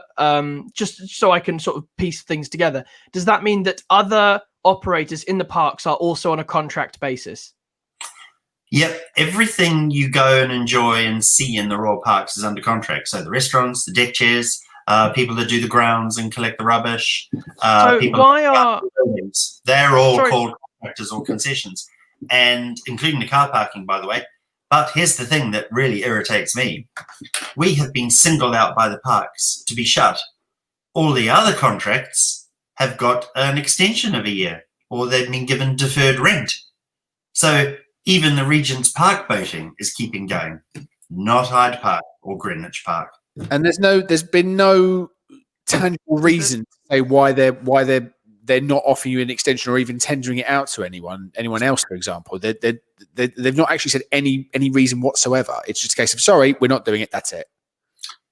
just so I can sort of piece things together? Does that mean that other operators in the parks are also on a contract basis? Yep, everything you go and enjoy and see in the Royal Parks is under contract. So the restaurants, the deck chairs, people that do the grounds and collect the rubbish. They're all called contractors or concessions, and including the car parking, by the way. But here's the thing that really irritates me. We have been singled out by the parks to be shut. All the other contracts have got an extension of a year, or they've been given deferred rent. So even the Regent's Park boating is keeping going, not Hyde Park or Greenwich Park. And there's been no tangible reason to say why they're not offering you an extension or even tendering it out to anyone else, for example. They've not actually said any reason whatsoever. It's just a case of, sorry, we're not doing it. That's it.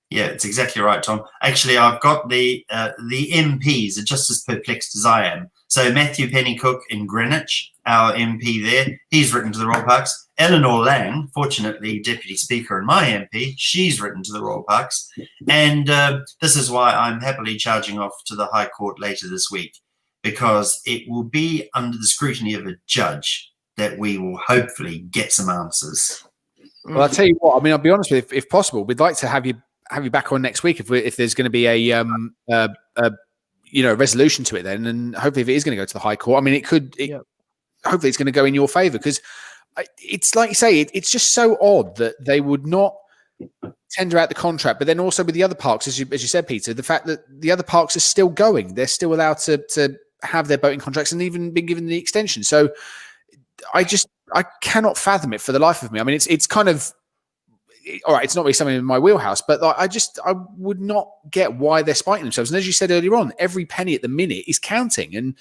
Yeah, it's exactly right, Tom. Actually, I've got the MPs are just as perplexed as I am. So Matthew Pennycook in Greenwich, our MP there, he's written to the Royal Parks. Eleanor Lang, fortunately Deputy Speaker and my MP, she's written to the Royal Parks. And this is why I'm happily charging off to the High Court later this week, because it will be under the scrutiny of a judge that we will hopefully get some answers. Well, I'll tell you what, I mean, I'll be honest with you, if possible, we'd like to have you back on next week if there's going to be a resolution to it then, and hopefully if it is going to go to the High Court, I mean, hopefully it's going to go in your favour, because it's like you say, it's just so odd that they would not tender out the contract, but then also with the other parks, as you said, Peter, the fact that the other parks are still going, they're still allowed to have their boating contracts and even been given the extension. So I cannot fathom it for the life of me. I mean, it's kind of, all right, it's not really something in my wheelhouse, but I would not get why they're spiting themselves. And as you said earlier on, every penny at the minute is counting, and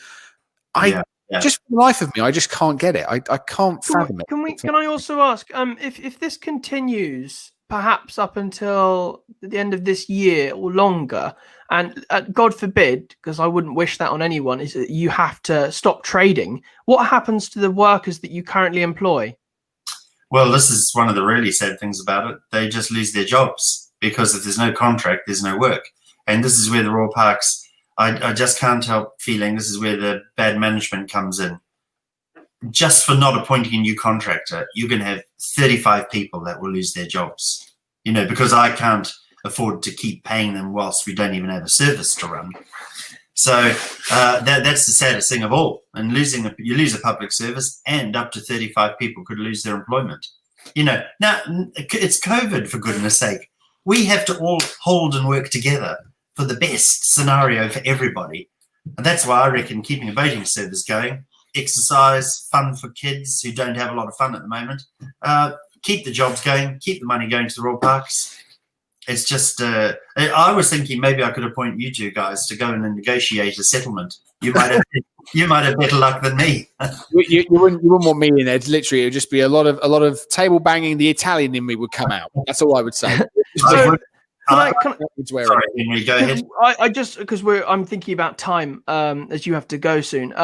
just for the life of me, I just can't get it. I can't fathom it. Can I also ask, if this continues perhaps up until the end of this year or longer. And God forbid, because I wouldn't wish that on anyone, is that you have to stop trading. What happens to the workers that you currently employ? Well, this is one of the really sad things about it. They just lose their jobs because if there's no contract, there's no work. And this is where the Royal Parks, I just can't help feeling this is where the bad management comes in. Just for not appointing a new contractor, you're going to have 35 people that will lose their jobs, because I can't afford to keep paying them whilst we don't even have a service to run. So that's the saddest thing of all. And you lose a public service, and up to 35 people could lose their employment. Now it's COVID, for goodness sake. We have to all hold and work together for the best scenario for everybody. And that's why I reckon keeping a voting service going, exercise, fun for kids who don't have a lot of fun at the moment, keep the jobs going, keep the money going to the Royal Parks. It's just, I was thinking maybe I could appoint you two guys to go and negotiate a settlement. You might have better luck than me. you wouldn't want me in there. Literally, it would just be a lot of table banging. The Italian in me would come out. That's all I would say. Sorry, Henry, go ahead. I just because I'm thinking about time as you have to go soon.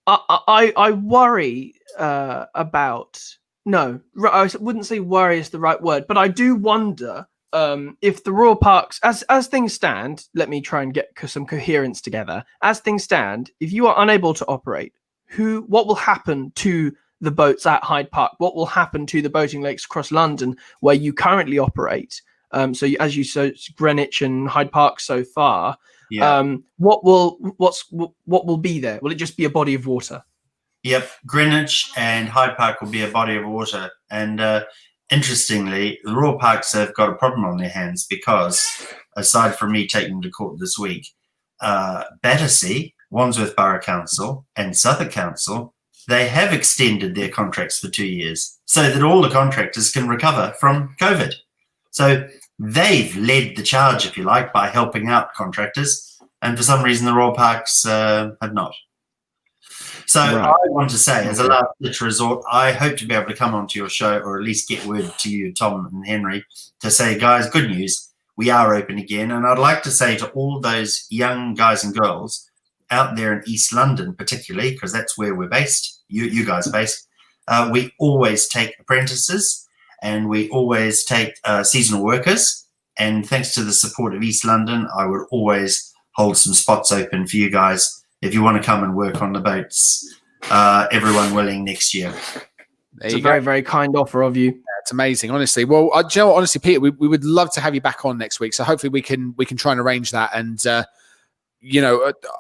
I worry about. No, I wouldn't say worry is the right word, but I do wonder if the Royal Parks, as things stand, let me try and get some coherence together. As things stand, if you are unable to operate, what will happen to the boats at Hyde Park? What will happen to the boating lakes across London where you currently operate? So as you said, Greenwich and Hyde Park so far. Yeah. What will be there? Will it just be a body of water? Yep, Greenwich and Hyde Park will be a body of water. And interestingly, the Royal Parks have got a problem on their hands because, aside from me taking them to court this week, Battersea, Wandsworth Borough Council and Suffolk Council, they have extended their contracts for 2 years so that all the contractors can recover from COVID. So they've led the charge, if you like, by helping out contractors. And for some reason, the Royal Parks have not. So right. I want to say, as a last resort, I hope to be able to come onto your show, or at least get word to you, Tom and Henry, to say, guys, good news, we are open again. And I'd like to say to all those young guys and girls out there in East London, particularly, because that's where we're based, you guys are based, we always take apprentices and we always take seasonal workers. And thanks to the support of East London, I would always hold some spots open for you guys if you want to come and work on the boats, everyone willing next year. It's a very, very kind offer of you. Yeah, it's amazing, honestly. Well, do you know what, honestly, Peter, we would love to have you back on next week. So hopefully we can try and arrange that. And,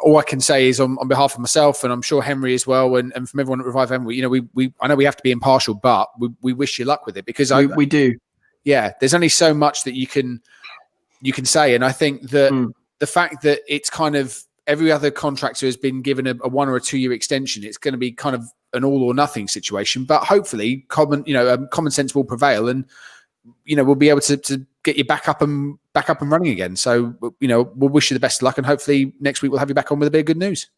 all I can say is on behalf of myself, and I'm sure Henry as well, and from everyone at Revive FM, I know we have to be impartial, but we wish you luck with it because we do. Yeah, there's only so much that you can say. And I think that the fact that it's kind of, every other contractor has been given a 1 or a 2 year extension. It's going to be kind of an all or nothing situation, but hopefully common sense will prevail, and we'll be able to get you back up and running again. So we'll wish you the best of luck, and hopefully next week we'll have you back on with a bit of good news.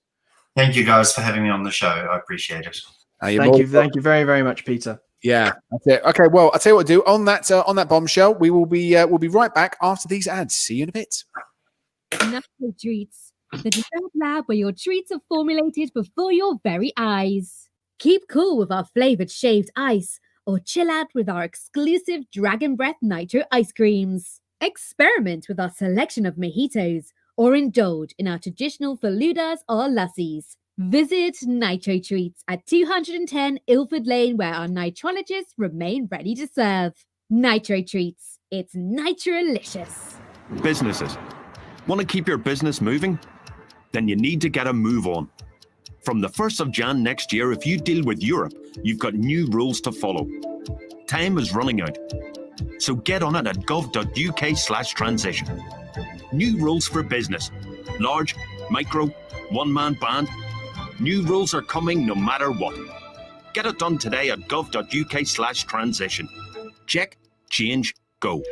Thank you guys for having me on the show. I appreciate it. Thank you very, very much, Peter. Yeah, that's it. Okay, well, I'll tell you what to do on that bombshell. We'll be right back after these ads. See you in a bit. Natural Treats. The dessert lab where your treats are formulated before your very eyes. Keep cool with our flavored shaved ice, or chill out with our exclusive Dragon Breath Nitro ice creams. Experiment with our selection of mojitos, or indulge in our traditional faludas or lassies. Visit Nitro Treats at 210 Ilford Lane, where our nitrologists remain ready to serve. Nitro Treats. It's nitrolicious. Businesses. Want to keep your business moving? Then you need to get a move on. From the 1st of Jan next year, if you deal with Europe, you've got new rules to follow. Time is running out. So get on it at gov.uk/transition. New rules for business. Large, micro, one-man band. New rules are coming no matter what. Get it done today at gov.uk/transition. Check, change, go.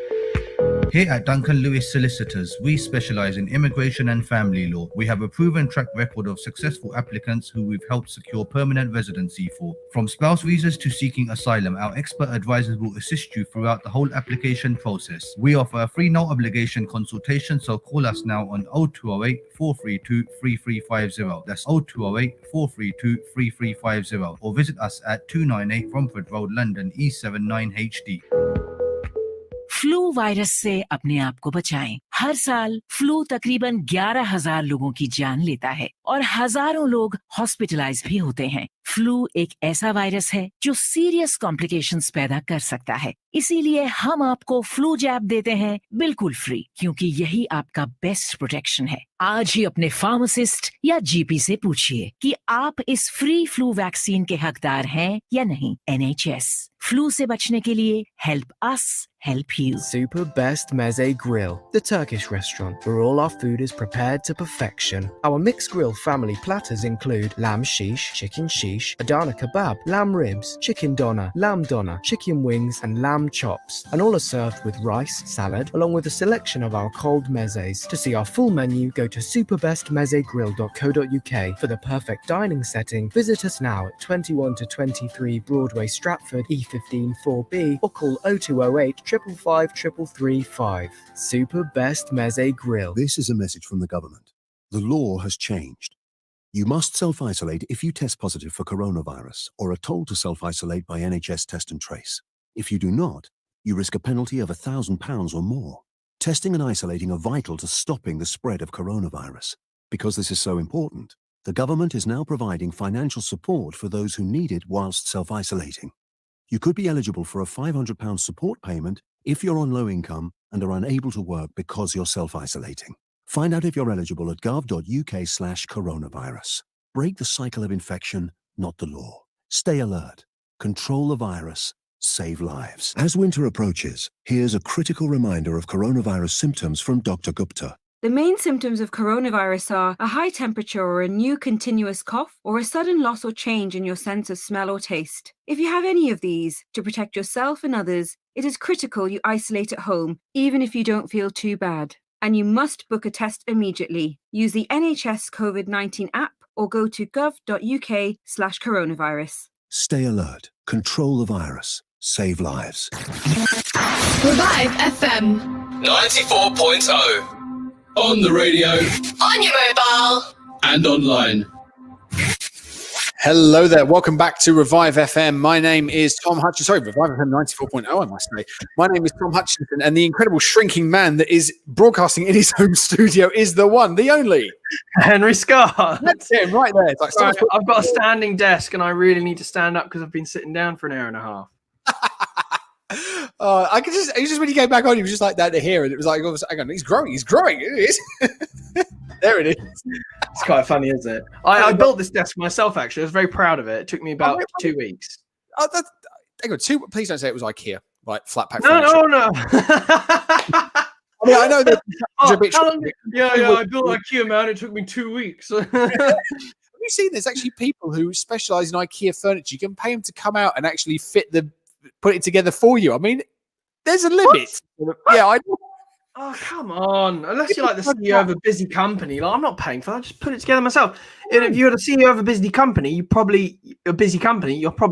Here at Duncan Lewis Solicitors, we specialize in immigration and family law. We have a proven track record of successful applicants who we've helped secure permanent residency for. From spouse visas to seeking asylum, our expert advisors will assist you throughout the whole application process. We offer a free no obligation consultation, so call us now on 0208 432 3350. That's 0208 432 3350, or visit us at 298 Romford Road, London, E79HD. Flu virus से अपने आप को बचाएं। हर साल flu तकरीबन 11,000 लोगों की जान लेता है और हजारों लोग हॉस्पिटलाइज भी होते हैं। फ्लू एक ऐसा वायरस है जो सीरियस कॉम्प्लिकेशंस पैदा कर सकता है, इसीलिए हम आपको फ्लू जैब देते हैं बिल्कुल फ्री, क्योंकि यही आपका बेस्ट प्रोटेक्शन है। आज ही अपने फार्मासिस्ट या जीपी से पूछिए कि आप इस फ्री फ्लू वैक्सीन के हकदार हैं या नहीं। NHS, फ्लू से बचने के लिए help us help you. Super Best Meze Grill, the Turkish restaurant where all our food is prepared to perfection. Our mixed grill family platters include lamb shish, chicken shish, Adana kebab, lamb ribs, chicken doner, lamb doner, chicken wings and lamb chops, and all are served with rice, salad, along with a selection of our cold mezes. To see our full menu, go to superbestmezegrill.co.uk. For the perfect dining setting, visit us now at 21 to 23 Broadway, Stratford, E15 4B, or call 0208 555 3335. Super Best Meze Grill. This is a message from the government. The law has changed. You must self-isolate if you test positive for coronavirus or are told to self-isolate by NHS Test and Trace. If you do not, you risk a penalty of £1,000 or more. Testing and isolating are vital to stopping the spread of coronavirus. Because this is so important, the government is now providing financial support for those who need it whilst self-isolating. You could be eligible for a £500 support payment if you're on low income and are unable to work because you're self-isolating. Find out if you're eligible at gov.uk/coronavirus. Break the cycle of infection, not the law. Stay alert. Control the virus. Save lives. As winter approaches, here's a critical reminder of coronavirus symptoms from Dr. Gupta. The main symptoms of coronavirus are a high temperature or a new continuous cough, or a sudden loss or change in your sense of smell or taste. If you have any of these, to protect yourself and others, it is critical you isolate at home, even if you don't feel too bad. And you must book a test immediately. Use the NHS COVID-19 app or go to gov.uk/coronavirus. Stay alert. Control the virus. Save lives. Revive FM 94.0. On the radio, on your mobile, and online. Hello there. Welcome back to Revive FM. My name is Thom Hutchinson. Sorry, Revive FM 94.0, I must say. My name is Thom Hutchinson, and the incredible shrinking man that is broadcasting in his home studio is the one, the only Henry Scott. That's him right there. It's like, right, I've got a standing desk, and I really need to stand up because I've been sitting down for an hour and a half. I could just when he came back on, he was just like that to hear, and it was like, oh, hang on, he's growing. It is. There it is. It's quite funny, isn't it? I built this desk myself, actually. I was very proud of it. It took me about 2 weeks. Oh, hang on, please don't say it was IKEA, like flat pack. No. I mean, I know that. I built IKEA, man. It took me 2 weeks. Have you seen there's actually people who specialize in IKEA furniture? You can pay them to come out and actually put it together for you. I mean, there's a limit. What? Yeah, I know. Oh, come on. Unless you're like the CEO of a busy company. Like, I'm not paying for that. I just put it together myself. And if you're the CEO of a busy company, you're probably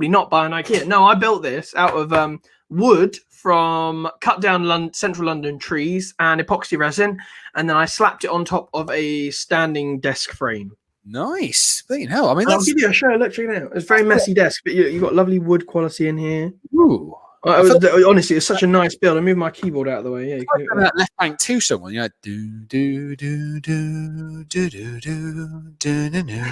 not buying IKEA. No, I built this out of wood from cut down central London trees and epoxy resin. And then I slapped it on top of a standing desk frame. Nice. Hell, I mean, I'll give you a show. Look, check it out. It's a very messy desk, but you got lovely wood quality in here. Ooh. Honestly, it's such a nice build. I moved my keyboard out of the way. Yeah, you can that left bank to someone. Yeah, do do do do do do do do.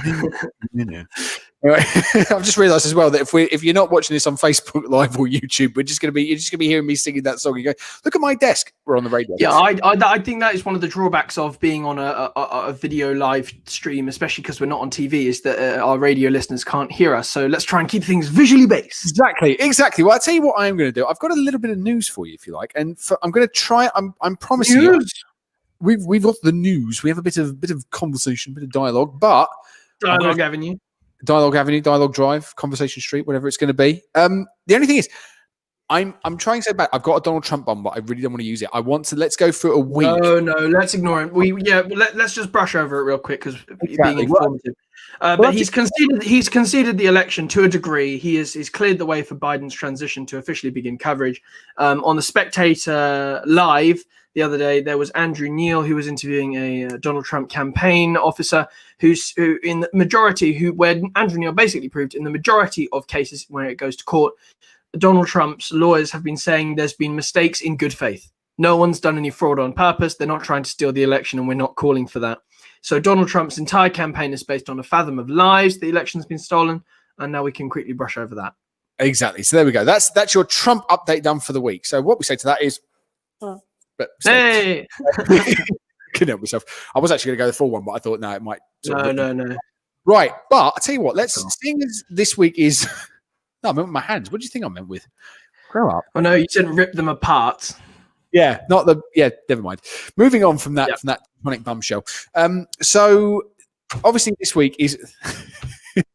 Right. I've just realised as well that if you're not watching this on Facebook Live or YouTube, you're just gonna be hearing me singing that song. You go, look at my desk. We're on the radio. Yeah, I think that is one of the drawbacks of being on a video live stream, especially because we're not on TV, is that our radio listeners can't hear us. So let's try and keep things visually based. Exactly. Well, I'll tell you what I'm going to do. I've got a little bit of news for you, if you like, and I'm going to try. I'm promising you. We've got the news. We have a bit of conversation, bit of dialogue, but Dialogue Avenue, Dialogue Drive, Conversation Street, whatever it's going to be. The only thing is, I'm trying so bad. I've got a Donald Trump bomb, but I really don't want to use it. Let's go through a week. No, let's ignore him. Let's just brush over it real quick because being informative. But he's conceded the election to a degree. He's cleared the way for Biden's transition to officially begin coverage. On the Spectator Live the other day, there was Andrew Neil who was interviewing a Donald Trump campaign officer where Andrew Neil basically proved in the majority of cases when it goes to court, Donald Trump's lawyers have been saying there's been mistakes in good faith. No one's done any fraud on purpose. They're not trying to steal the election, and we're not calling for that. So Donald Trump's entire campaign is based on a fathom of lies. The election's been stolen, and now we can quickly brush over that. Exactly. So there we go. That's your Trump update done for the week. So what we say to that is, hey, couldn't help myself. I was actually going to go the full one, but I thought no, it might. No. Right, but I tell you what. Seeing as this week is. No, I meant with my hands. What do you think I meant with? Grow up. Oh no, you said rip them apart. Yeah, never mind. Moving on from that iconic bombshell. So obviously this week is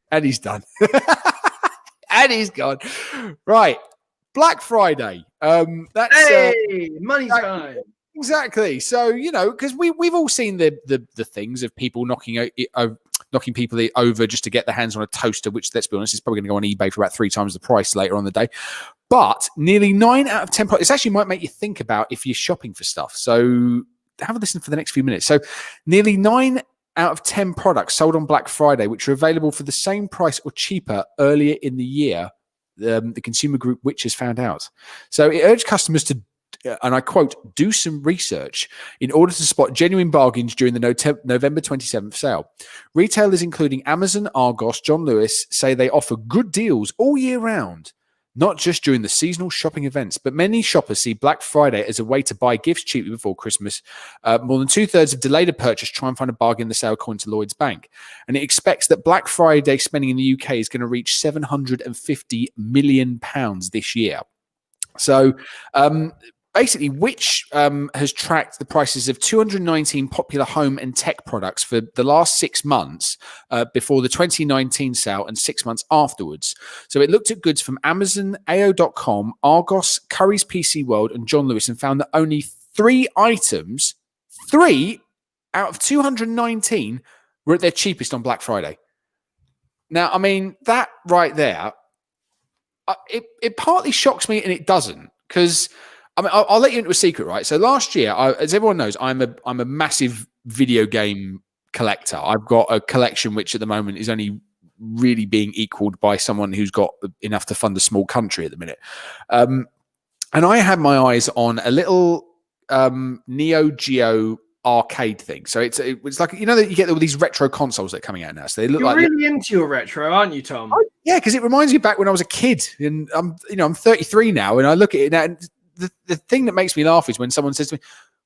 and he's done. And he's gone. Right. Black Friday. That's money time. Exactly. So, because we've all seen the things of people knocking people over just to get their hands on a toaster, which, let's be honest, is probably going to go on eBay for about 3 times the price later on the day. But nearly 9 out of 10 products, this actually might make you think about if you're shopping for stuff. So have a listen for the next few minutes. So nearly 9 out of 10 products sold on Black Friday, which are available for the same price or cheaper earlier in the year, the consumer group which has found out. So it urged customers to, and I quote, do some research in order to spot genuine bargains during the November 27th sale. Retailers including Amazon, Argos, John Lewis say they offer good deals all year round, not just during the seasonal shopping events. But many shoppers see Black Friday as a way to buy gifts cheaply before Christmas. More than 2/3 of delayed a purchase try and find a bargain in the sale, according to Lloyds Bank. And it expects that Black Friday spending in the UK is going to reach £750 million this year. So, basically, which has tracked the prices of 219 popular home and tech products for the last 6 months before the 2019 sale and 6 months afterwards. So it looked at goods from Amazon, AO.com, Argos, Currys PC World, and John Lewis and found that only 3 items, 3 out of 219, were at their cheapest on Black Friday. Now, I mean, that right there, it partly shocks me and it doesn't, because I mean, I'll let you into a secret, right? So last year, as everyone knows, I'm a massive video game collector. I've got a collection which at the moment is only really being equaled by someone who's got enough to fund a small country at the minute. And I had my eyes on a little Neo Geo arcade thing. So it's like, that you get all these retro consoles that are coming out now. So they look You're really into your retro, aren't you, Tom? Yeah, because it reminds me back when I was a kid, and I'm 33 now, and I look at it now. And the thing that makes me laugh is when someone says to me,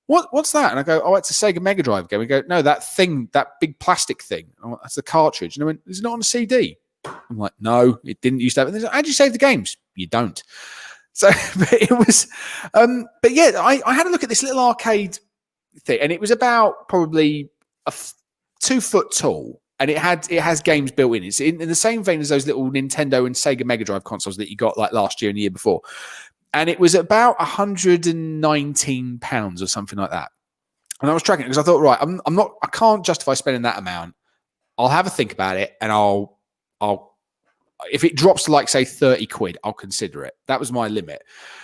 "What's that?" And I go, "Oh, it's a Sega Mega Drive game." We go, "No, that thing, that big plastic thing. Oh, that's the cartridge." And I went, "Is it not on a CD?" I'm like, "No, it didn't used to have." And like, "How do you save the games?" You don't. So, but it was, but yeah, I had a look at this little arcade thing, and it was about probably 2 foot tall, and it has games built in. It's in the same vein as those little Nintendo and Sega Mega Drive consoles that you got like last year and the year before. And it was about £119 or something like that. And I was tracking it because I thought, right, I can't justify spending that amount. I'll have a think about it, and I'll if it drops to like say 30 quid, I'll consider it. That was my limit.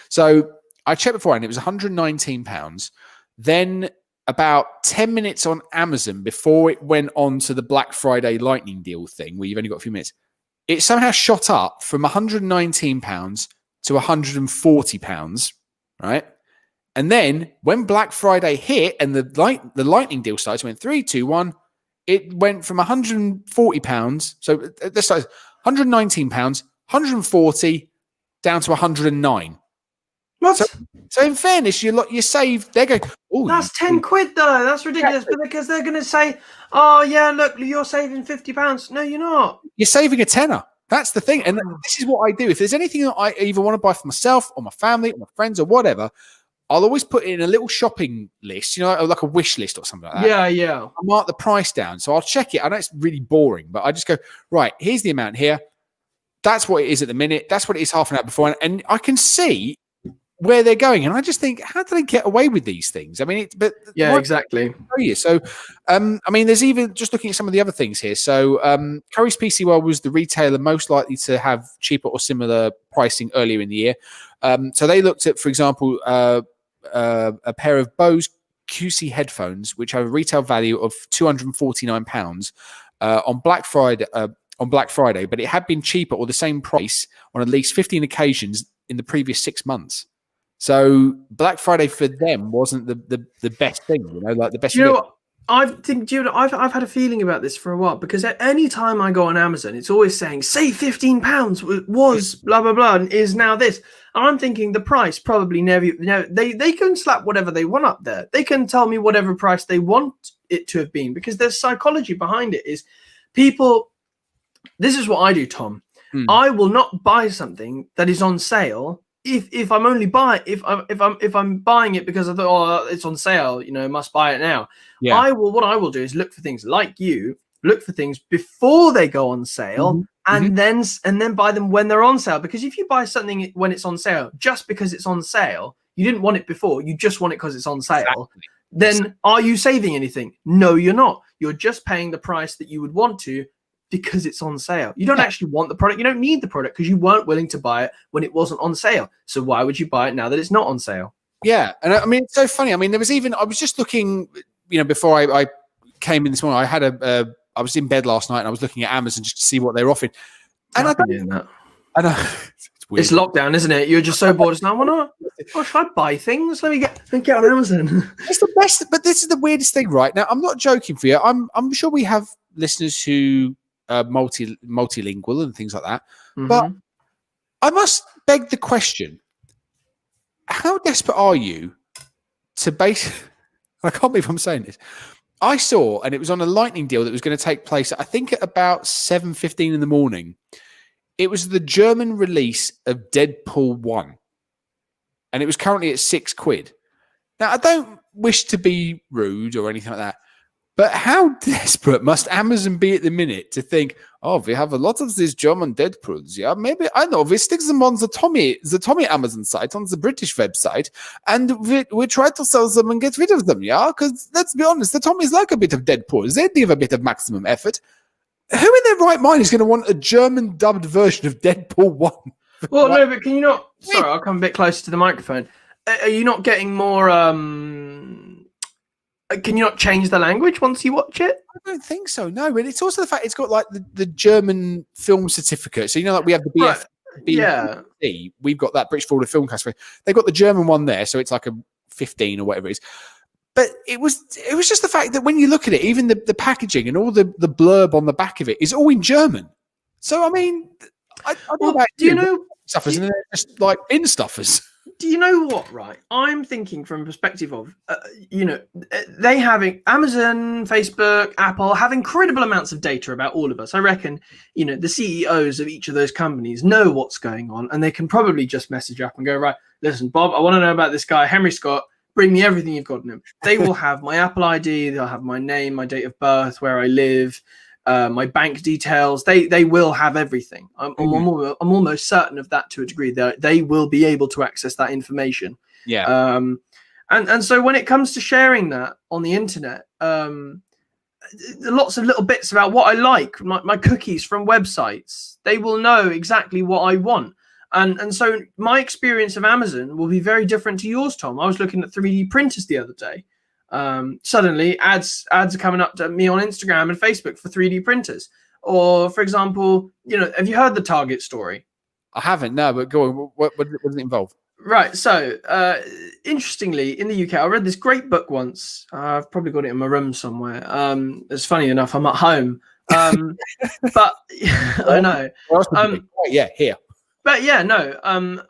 So I checked beforehand, it was £119. Then about 10 minutes on Amazon before it went on to the Black Friday lightning deal thing, where you've only got a few minutes, it somehow shot up from £119 to £140, right? And then when Black Friday hit and the lightning deal started, went 3, 2, 1, it went from £140. So this started £119, £140 down to £109. What? So in fairness, you save. They're going, oh, that's 10 quid though. That's ridiculous. But because they're going to say, "Oh yeah, look, you're saving £50." No, you're not. You're saving a tenner. That's the thing. And this is what I do. If there's anything that I either want to buy for myself or my family or my friends or whatever, I'll always put it in a little shopping list, like a wish list or something like that. Yeah. I'll mark the price down. So I'll check it. I know it's really boring, but I just go, right, here's the amount here. That's what it is at the minute. That's what it is half an hour before. And I can see where they're going. And I just think, how do they get away with these things? I mean, exactly. So, I mean, there's even just looking at some of the other things here. So, Currys PC World was the retailer most likely to have cheaper or similar pricing earlier in the year. So they looked at, for example, a pair of Bose QC headphones, which have a retail value of £249 on Black Friday, but it had been cheaper or the same price on at least 15 occasions in the previous 6 months. So Black Friday for them wasn't the best thing, like the best. I've had a feeling about this for a while, because at any time I go on Amazon, it's always saying save £15 was blah blah blah and is now this. And I'm thinking the price probably never. They can slap whatever they want up there. They can tell me whatever price they want it to have been, because there's psychology behind it. Is people. This is what I do, Tom. I will not buy something that is on sale if I'm only if I'm buying it because I thought, it's on sale, must buy it now. Yeah. What I will do is look for things like you, look for things before they go on sale, and then buy them when they're on sale. Because if you buy something when it's on sale just because it's on sale, you didn't want it before, you just want it because it's on sale. Exactly. Then are you saving anything? No, you're not. You're just paying the price that you would want to, because it's on sale. You don't actually want the product. You don't need the product because you weren't willing to buy it when it wasn't on sale. So why would you buy it now that it's not on sale? Yeah. And I mean, it's so funny. I mean, I was just looking, before I came in this morning, I was in bed last night and I was looking at Amazon just to see what they're offering. And I know. It's lockdown, isn't it? You're just so bored. Now, should I buy things? Let me get on Amazon. It's the best, but this is the weirdest thing, right? Now, I'm not joking for you. I'm sure we have listeners who multilingual and things like that. But I must beg the question: how desperate are you to base? I can't believe I'm saying this. I saw, and it was on a lightning deal that was going to take place, I think, at about 7:15 in the morning. It was the German release of Deadpool 1, and it was currently at £6. Now, I don't wish to be rude or anything like that, but how desperate must Amazon be at the minute to think, we have a lot of these German Deadpools, yeah? Maybe, I know, we stick them on the Tommy Amazon site, on the British website, and we try to sell them and get rid of them, yeah? Because, let's be honest, the Tommies like a bit of Deadpool. They give a bit of maximum effort. Who in their right mind is going to want a German dubbed version of Deadpool 1? Well, no, but can you not... Sorry, I'll come a bit closer to the microphone. Are you not getting more... Can you not change the language once you watch it? I don't think so, no. But it's also the fact it's got like the German film certificate. So, like we have the BFC, we've got that British Board of Film Classification. They've got the German one there, so it's like a 15 or whatever it is. But it was just the fact that when you look at it, even the packaging and all the blurb on the back of it is all in German. So, I mean, I don't know about do you know stuffers and they're just like in stuffers. Do you know what, right? I'm thinking from a perspective of, they having Amazon, Facebook, Apple have incredible amounts of data about all of us. I reckon, the CEOs of each of those companies know what's going on, and they can probably just message up and go, right, listen, Bob, I want to know about this guy, Henry Scott. Bring me everything you've got on him. They will have my Apple ID. They'll have my name, my date of birth, where I live, my bank details. They will have everything. I'm almost certain of that to a degree. They will be able to access that information. Yeah. And so when it comes to sharing that on the internet, lots of little bits about what I like, my cookies from websites. They will know exactly what I want. And so my experience of Amazon will be very different to yours, Tom. I was looking at 3D printers the other day. Suddenly, ads are coming up to me on Instagram and Facebook for 3D printers. Or, for example, have you heard the Target story? I haven't, no, but go on. What does it involve? Right. So, interestingly, in the UK, I read this great book once. I've probably got it in my room somewhere. It's funny enough, I'm at home. But I know. Yeah, here. But yeah, no.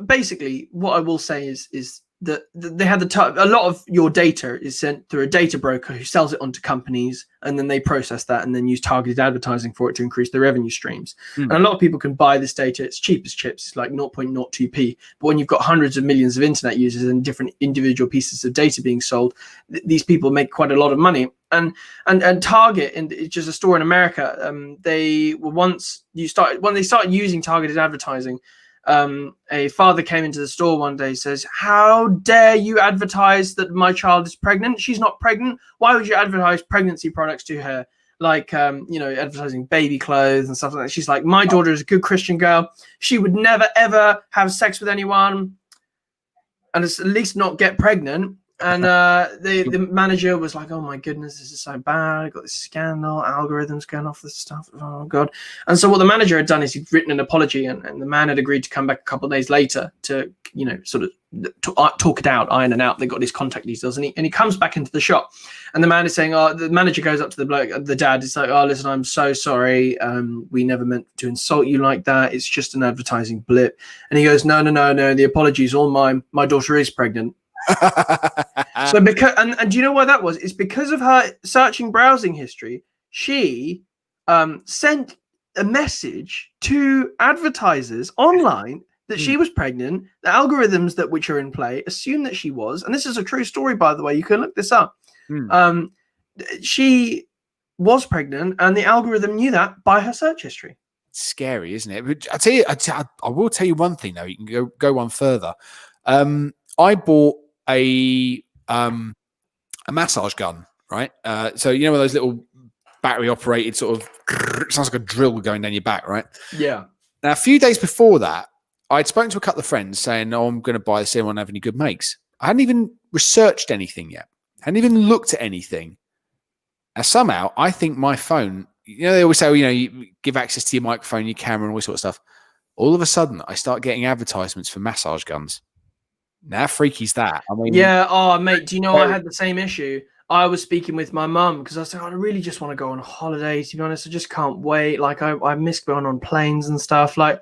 Basically, what I will say is they had a lot of your data is sent through a data broker who sells it onto companies, and then they process that and then use targeted advertising for it to increase their revenue streams. And a lot of people can buy this data. It's cheap as chips. It's like 0.02p. But when you've got hundreds of millions of internet users and different individual pieces of data being sold, these people make quite a lot of money. And Target, it's just a store in America. They were when they started using targeted advertising. A father came into the store one day, says, "How dare you advertise that my child is pregnant? She's not pregnant. Why would you advertise pregnancy products to her? Like, advertising baby clothes and stuff like that." She's like, "My daughter is a good Christian girl. She would never, ever have sex with anyone and at least not get pregnant." And the manager was like, "Oh my goodness, this is so bad. I got this scandal, algorithms going off this stuff. Oh God." And so what the manager had done is he'd written an apology, and the man had agreed to come back a couple of days later to, sort of talk it out, iron it out. They got his contact details, and he comes back into the shop, and the man is saying, the manager goes up to the bloke, the dad, is like, "Oh, listen, I'm so sorry. We never meant to insult you like that. It's just an advertising blip." And he goes, No. The apology's all mine. My daughter is pregnant. So because and do you know why that was? It's because of her searching browsing history. She sent a message to advertisers online that she was pregnant. The algorithms which are in play assume that she was, and this is a true story, by the way. You can look this up. She was pregnant, and the algorithm knew that by her search history. It's scary, isn't it? But I will tell you one thing though. You can go one further. I bought a massage gun, right? So one of those little battery operated sort of sounds like a drill going down your back, right? Yeah. Now a few days before that, I'd spoken to a couple of friends saying, "Oh, I'm going to buy this. Anyone have any good makes?" I hadn't even researched anything yet. Hadn't even looked at anything. And somehow, I think my phone. They always say, you give access to your microphone, your camera, and all this sort of stuff. All of a sudden, I start getting advertisements for massage guns. Now, how freaky is that? I mean, yeah. Oh, mate, do you know I had the same issue? I was speaking with my mum because I was like, I really just want to go on a holiday. To be honest, I just can't wait. Like, I miss going on planes and stuff. Like,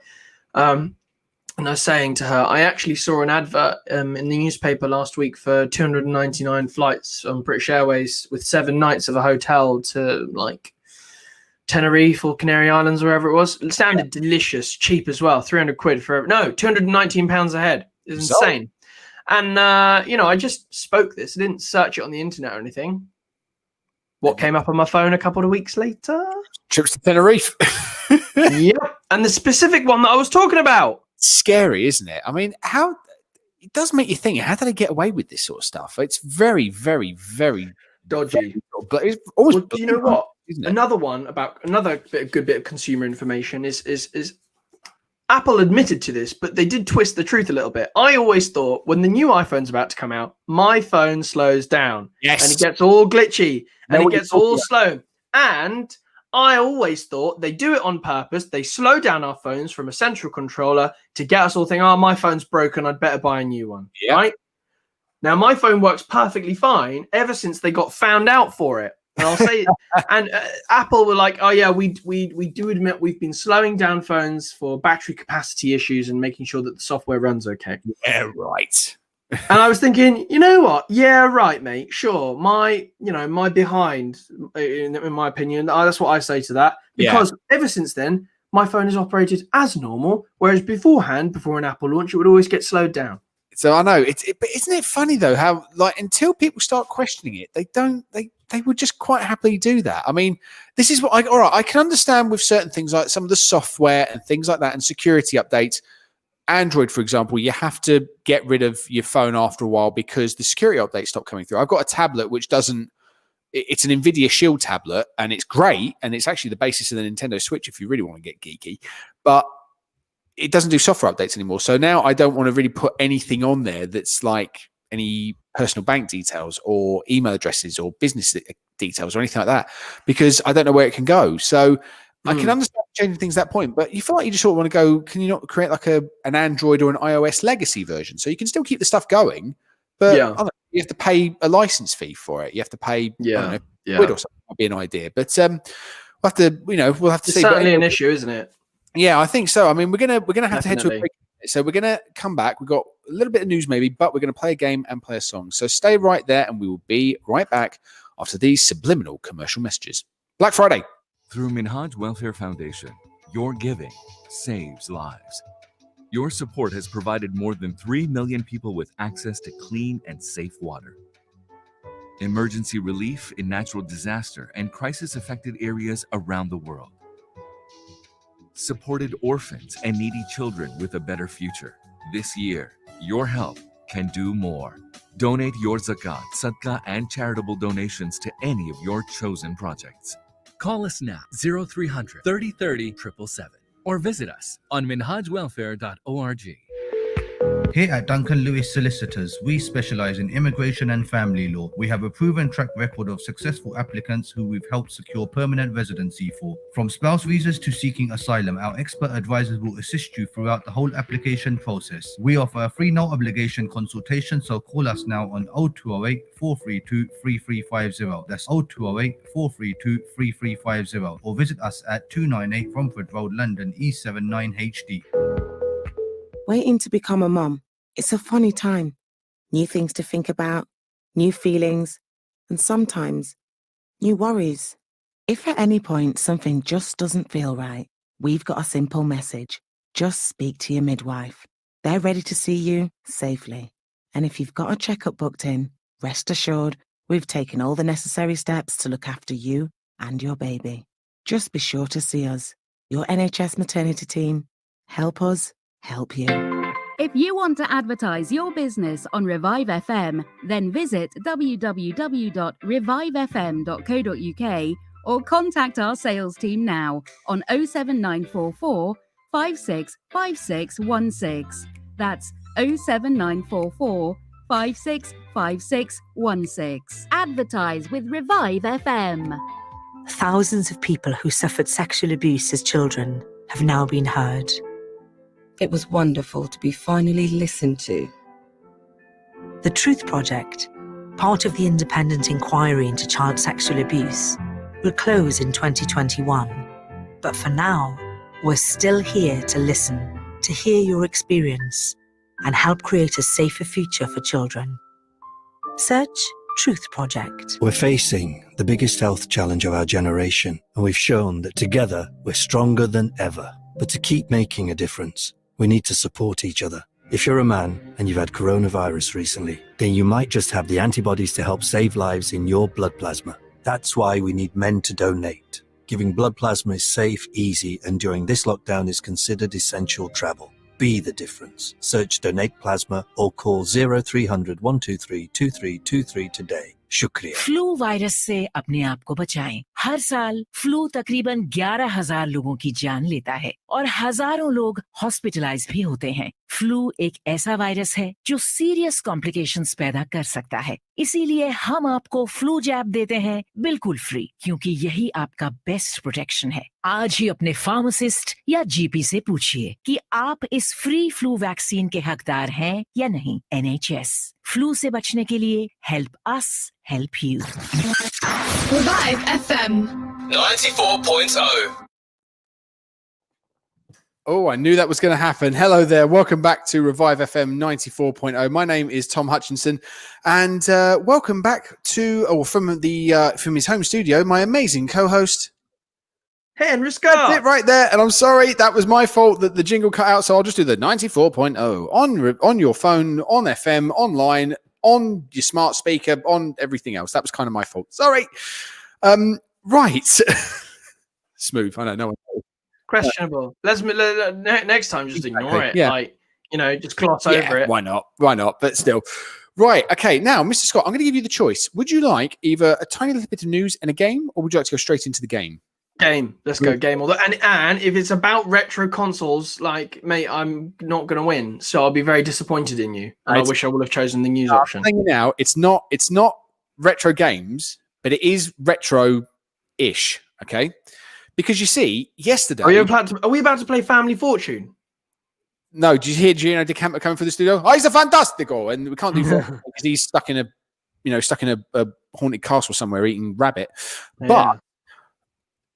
and I was saying to her, I actually saw an advert in the newspaper last week for 299 flights on British Airways with 7 nights of a hotel to like Tenerife or Canary Islands, wherever it was. It sounded delicious, cheap as well. 300 quid for £219 a head. It's insane. And, I just spoke this. I didn't search it on the internet or anything. What came up on my phone a couple of weeks later? Trips to Tenerife. Yep. And the specific one that I was talking about. Scary, isn't it? I mean, it does make you think, how did I get away with this sort of stuff? It's very, very, very dodgy. But it's always, do you know what? Another one about another good bit of consumer information is Apple admitted to this, but they did twist the truth a little bit. I always thought when the new iPhone's about to come out, my phone slows down. Yes. And it gets all glitchy and it gets all slow. And I always thought they do it on purpose. They slow down our phones from a central controller to get us all thinking, oh, my phone's broken. I'd better buy a new one. Yeah. Right? Now, my phone works perfectly fine ever since they got found out for it. And I'll say, and Apple were like, "Oh yeah, we do admit we've been slowing down phones for battery capacity issues and making sure that the software runs okay." Yeah, right. And I was thinking, you know what? Yeah, right, mate. Sure, my behind, in my opinion, that's what I say to that. Because ever since then, my phone has operated as normal, whereas beforehand, before an Apple launch, it would always get slowed down. So I know but isn't it funny though how until people start questioning it, they would just quite happily do that. I mean, this is what I can understand with certain things like some of the software and things like that and security updates. Android, for example, you have to get rid of your phone after a while because the security updates stop coming through. I've got a tablet which doesn't. It's an NVIDIA Shield tablet and it's great and it's actually the basis of the Nintendo Switch if you really want to get geeky, but it doesn't do software updates anymore. So now I don't want to really put anything on there that's like any personal bank details or email addresses or business details or anything like that because I don't know where it can go. So I can understand changing things at that point, but you feel like you just sort of want to go, can you not create like an Android or an iOS legacy version? So you can still keep the stuff going, but I don't know, you have to pay a license fee for it. You have to pay quid or something. Might be an idea, but we'll have to, we'll have to see. It's certainly an issue, isn't it? Yeah, I think so. I mean, we're gonna have to head to a break. So we're gonna come back. We've got a little bit of news maybe, but we're going to play a game and play a song. So stay right there and we will be right back after these subliminal commercial messages. Black Friday. Through Minhaj Welfare Foundation, your giving saves lives. Your support has provided more than 3 million people with access to clean and safe water. Emergency relief in natural disaster and crisis-affected areas around the world. Supported orphans and needy children with a better future. This year, your help can do more. Donate your zakat, sadaqah, and charitable donations to any of your chosen projects. Call us now, 0300 30 30 777, or visit us on minhajwelfare.org. Here at Duncan Lewis Solicitors, we specialize in immigration and family law. We have a proven track record of successful applicants who we've helped secure permanent residency for. From spouse visas to seeking asylum, our expert advisors will assist you throughout the whole application process. We offer a free no obligation consultation, so call us now on 0208 432 3350. That's 0208 432 3350, or visit us at 298 Romford Road, London, E79HD. Waiting to become a mum, it's a funny time. New things to think about, new feelings, and sometimes new worries. If at any point something just doesn't feel right, we've got a simple message. Just speak to your midwife. They're ready to see you safely. And if you've got a checkup booked in, rest assured, we've taken all the necessary steps to look after you and your baby. Just be sure to see us, your NHS maternity team. Help us help you. If you want to advertise your business on Revive FM, then visit www.revivefm.co.uk or contact our sales team now on 07944 565616. That's 07944 565616. Advertise with Revive FM. Thousands of people who suffered sexual abuse as children have now been heard. It was wonderful to be finally listened to. The Truth Project, part of the independent inquiry into child sexual abuse, will close in 2021. But for now, we're still here to listen, to hear your experience, and help create a safer future for children. Search Truth Project. We're facing the biggest health challenge of our generation, and we've shown that together we're stronger than ever. But to keep making a difference, we need to support each other. If you're a man and you've had coronavirus recently, then you might just have the antibodies to help save lives in your blood plasma. That's why we need men to donate. Giving blood plasma is safe, easy, and during this lockdown is considered essential travel. Be the difference. Search Donate Plasma or call 0300 123 2323 today. शुक्रिया। Flu virus से अपने आप को बचाएं। हर साल flu तकरीबन 11,000 लोगों की जान लेता है और हजारों लोग हॉस्पिटलाइज भी होते हैं। फ्लू एक ऐसा वायरस है जो सीरियस कॉम्प्लिकेशंस पैदा कर सकता है। इसीलिए हम आपको फ्लू जैब देते हैं बिल्कुल फ्री, क्योंकि यही आपका बेस्ट प्रोटेक्शन है। आज ही अपने फार्मासिस्ट या जीपी से पूछिए कि आप इस फ्री फ्लू वैक्सीन के हकदार हैं या नहीं। NHS, फ्लू से बचने के लिए help us help you. Revive FM 94.0. Oh, I knew that was going to happen. Hello there. Welcome back to Revive FM 94.0. My name is Thom Hutchinson, and welcome back to, from his home studio, my amazing co-host, Henry Scott. That's it right there. And I'm sorry, that was my fault that the jingle cut out. So I'll just do the 94.0 on your phone, on FM, online, on your smart speaker, on everything else. That was kind of my fault. Sorry. Right. Smooth. I know. No one knows. Questionable. Next time, just ignore it. Yeah. Like, just gloss over it. Why not? But still. Right. Okay. Now, Mr. Scott, I'm going to give you the choice. Would you like either a tiny little bit of news and a game, or would you like to go straight into the game? Game. Let's go game. And if it's about retro consoles, like, mate, I'm not going to win. So I'll be very disappointed in you. And I wish I would have chosen the news option. I'm telling you now, it's not retro games, but it is retro-ish. Okay. Because you see, yesterday... Are we about to play Family Fortune? No, did you hear Gino De Campo coming through the studio? Oh, he's a fantastico! And we can't do that because he's stuck in a haunted castle somewhere eating rabbit. Yeah. But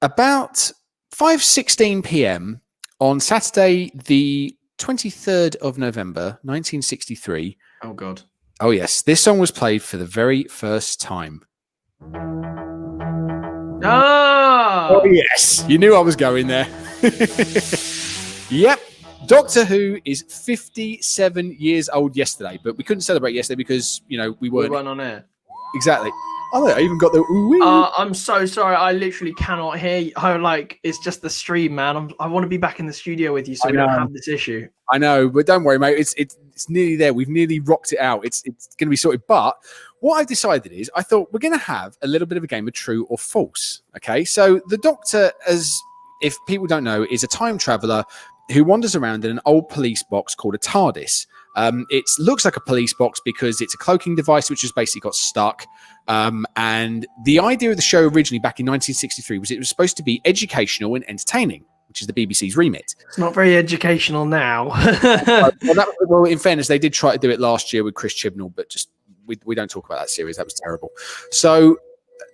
about 5:16 p.m. on Saturday the 23rd of November, 1963. Oh, God. Oh, yes. This song was played for the very first time. Oh, yes. You knew I was going there. Yep. Doctor Who is 57 years old yesterday, but we couldn't celebrate yesterday because, we weren't on air. Exactly. Oh, I even got the ooh-wee. I'm so sorry. I literally cannot hear you. It's just the stream, man. I want to be back in the studio with you so we don't have this issue. I know, but don't worry, mate. It's nearly there. We've nearly rocked it out. It's going to be sorted. But what I've decided is I thought we're going to have a little bit of a game of true or false. Okay, so the Doctor, as if people don't know, is a time traveler who wanders around in an old police box called a TARDIS. It looks like a police box because it's a cloaking device which has basically got stuck. And the idea of the show originally back in 1963 was it was supposed to be educational and entertaining, which is the BBC's remit. It's not very educational now. Well, in fairness, they did try to do it last year with Chris Chibnall, but just we don't talk about that series. That was terrible. So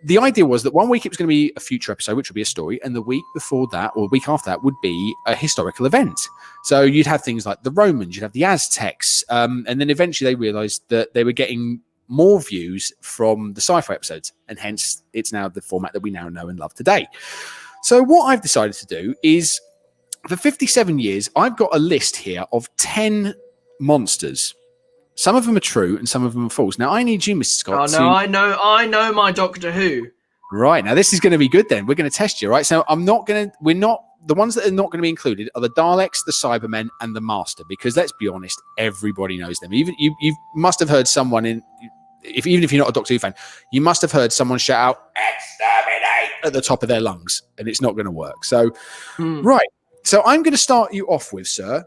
the idea was that one week it was going to be a future episode, which would be a story, and the week before that or the week after that would be a historical event. So you'd have things like the Romans, you'd have the Aztecs, and then eventually they realized that they were getting more views from the sci-fi episodes, and hence it's now the format that we now know and love today. So what I've decided to do is, for 57 years, I've got a list here of 10 monsters. Some of them are true and some of them are false. Now, I need you, Mr. Scott. Oh, no, I know my Doctor Who. Right. Now, this is going to be good then. We're going to test you, right? So the ones that are not going to be included are the Daleks, the Cybermen, and the Master, because let's be honest, everybody knows them. Even you must have heard someone even if you're not a Doctor Who fan, you must have heard someone shout out "Exterminate" at the top of their lungs, and it's not going to work. So, right. So I'm going to start you off with, sir,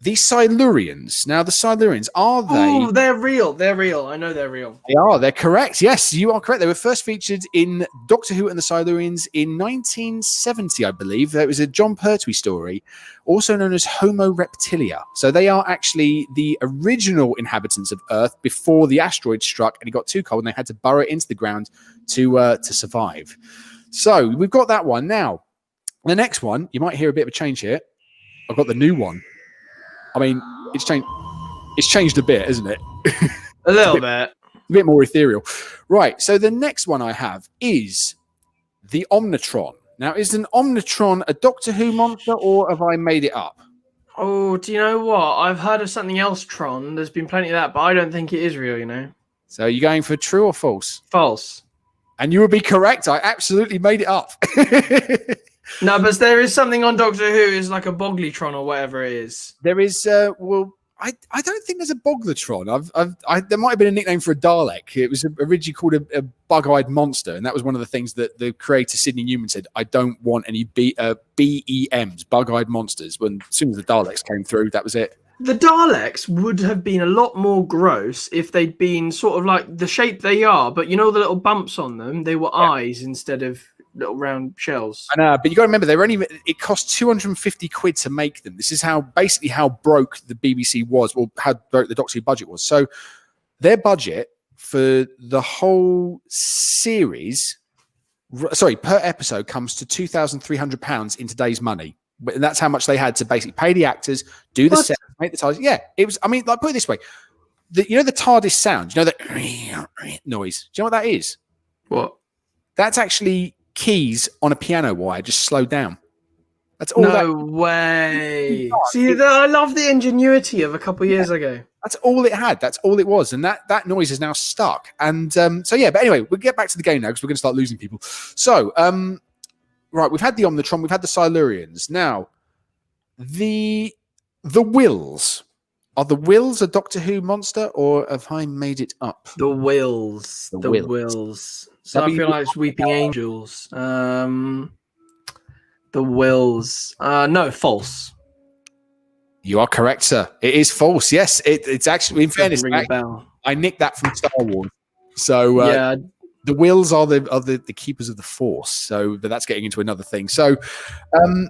the Silurians. Now, the Silurians, are they... Oh, they're real. They're real. I know they're real. They are. They're correct. Yes, you are correct. They were first featured in Doctor Who and the Silurians in 1970, I believe. It was a John Pertwee story, also known as Homo Reptilia. So they are actually the original inhabitants of Earth before the asteroid struck and it got too cold and they had to burrow into the ground to survive. So we've got that one. Now, the next one, you might hear a bit of a change here. I've got the new one. I mean, it's changed a bit, isn't it? A little bit. A bit more ethereal. Right, so the next one I have is the Omnitron. Now, is an Omnitron a Doctor Who monster, or have I made it up? Oh, do you know what? I've heard of something else, Tron. There's been plenty of that, but I don't think it is real, So you're going for true or false? False. And you would be correct. I absolutely made it up. No, but there is something on Doctor Who is like a Boglytron or whatever it is. There is, I don't think there's a Boglatron. There might have been a nickname for a Dalek. It was originally called a bug-eyed monster, and that was one of the things that the creator Sidney Newman said, I don't want any BEMs, bug-eyed monsters. As soon as the Daleks came through, that was it. The Daleks would have been a lot more gross if they'd been sort of like the shape they are, but the little bumps on them, they were eyes instead of little round shells. I know, but you got to remember it cost 250 quid to make them. This is how broke the BBC was, or how broke the Doctor Who budget was. So their budget for the whole series, per episode, comes to £2,300 in today's money. And that's how much they had to basically pay the actors, do the set, make the TARDIS. Yeah, it was. I mean, like, put it this way: the TARDIS sound, that noise. Do you know what that is? What? That's actually keys on a piano wire just slowed down. That's all. No way. See, I love the ingenuity of a couple of years ago. That's all it had. That's all it was, and that noise is now stuck. And so yeah. But anyway, we'll get back to the game now because we're going to start losing people. So right, we've had the Omnitron, we've had the Silurians. Now, the Wills. Are the Wills a Doctor Who monster, or have I made it up? The Wills. The Wills. So I feel like it's Weeping Angels. The Wills. No, false. You are correct, sir. It is false. Yes, it's actually, in fairness, I nicked that from Star Wars. So yeah. The Wills are the keepers of the Force. So, but that's getting into another thing. So,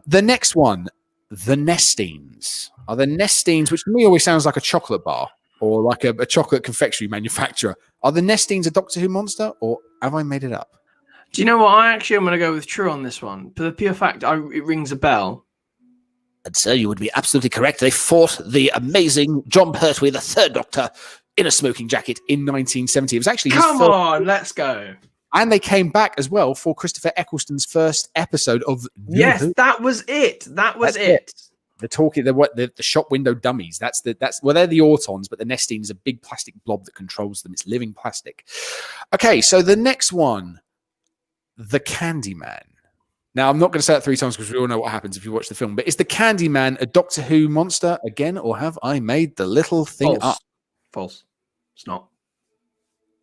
the next one, the Nestines. Are the Nestines, which to me always sounds like a chocolate bar or like a chocolate confectionery manufacturer. Are the Nestines a Doctor Who monster, or have I made it up? Do you know what? I'm going to go with true on this one. For the pure fact, it rings a bell. And sir, you would be absolutely correct. They fought the amazing John Pertwee, the third Doctor, in a smoking jacket in 1970. It was actually his Come first... on, let's go. And they came back as well for Christopher Eccleston's first episode of Yes, that was it. That was it. The talking, the shop window dummies. That's they're the Autons, but the Nestine is a big plastic blob that controls them. It's living plastic. Okay, so the next one, the Candyman. Now, I'm not going to say it 3 times because we all know what happens if you watch the film, but is the Candyman a Doctor Who monster again, or have I made the little thing up? False. It's not.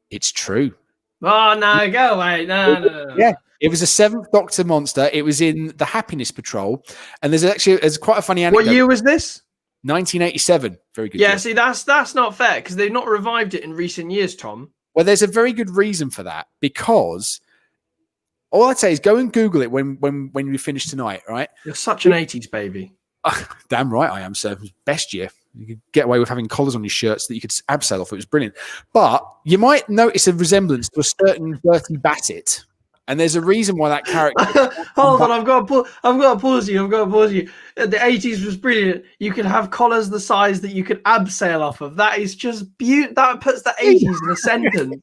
It's true. Oh, no, go away. No. Yeah, it was a 7th Doctor monster. It was in the Happiness Patrol, and there's quite a funny anecdote. What year was this? 1987. Very good. Yeah, year. see, that's not fair because they've not revived it in recent years, Tom. Well, there's a very good reason for that, because all I'd say is go and Google it when we finish tonight, right? You're such an 80s baby. Damn right I am, sir. It was best year. You could get away with having collars on your shirts that you could abseil off. It was brilliant. But you might notice a resemblance to a certain Bertie Bassett. And there's a reason why that character... Hold on, I've got to pause you. The 80s was brilliant. You could have collars the size that you could abseil off of. That is just beautiful. That puts the 80s in a sentence.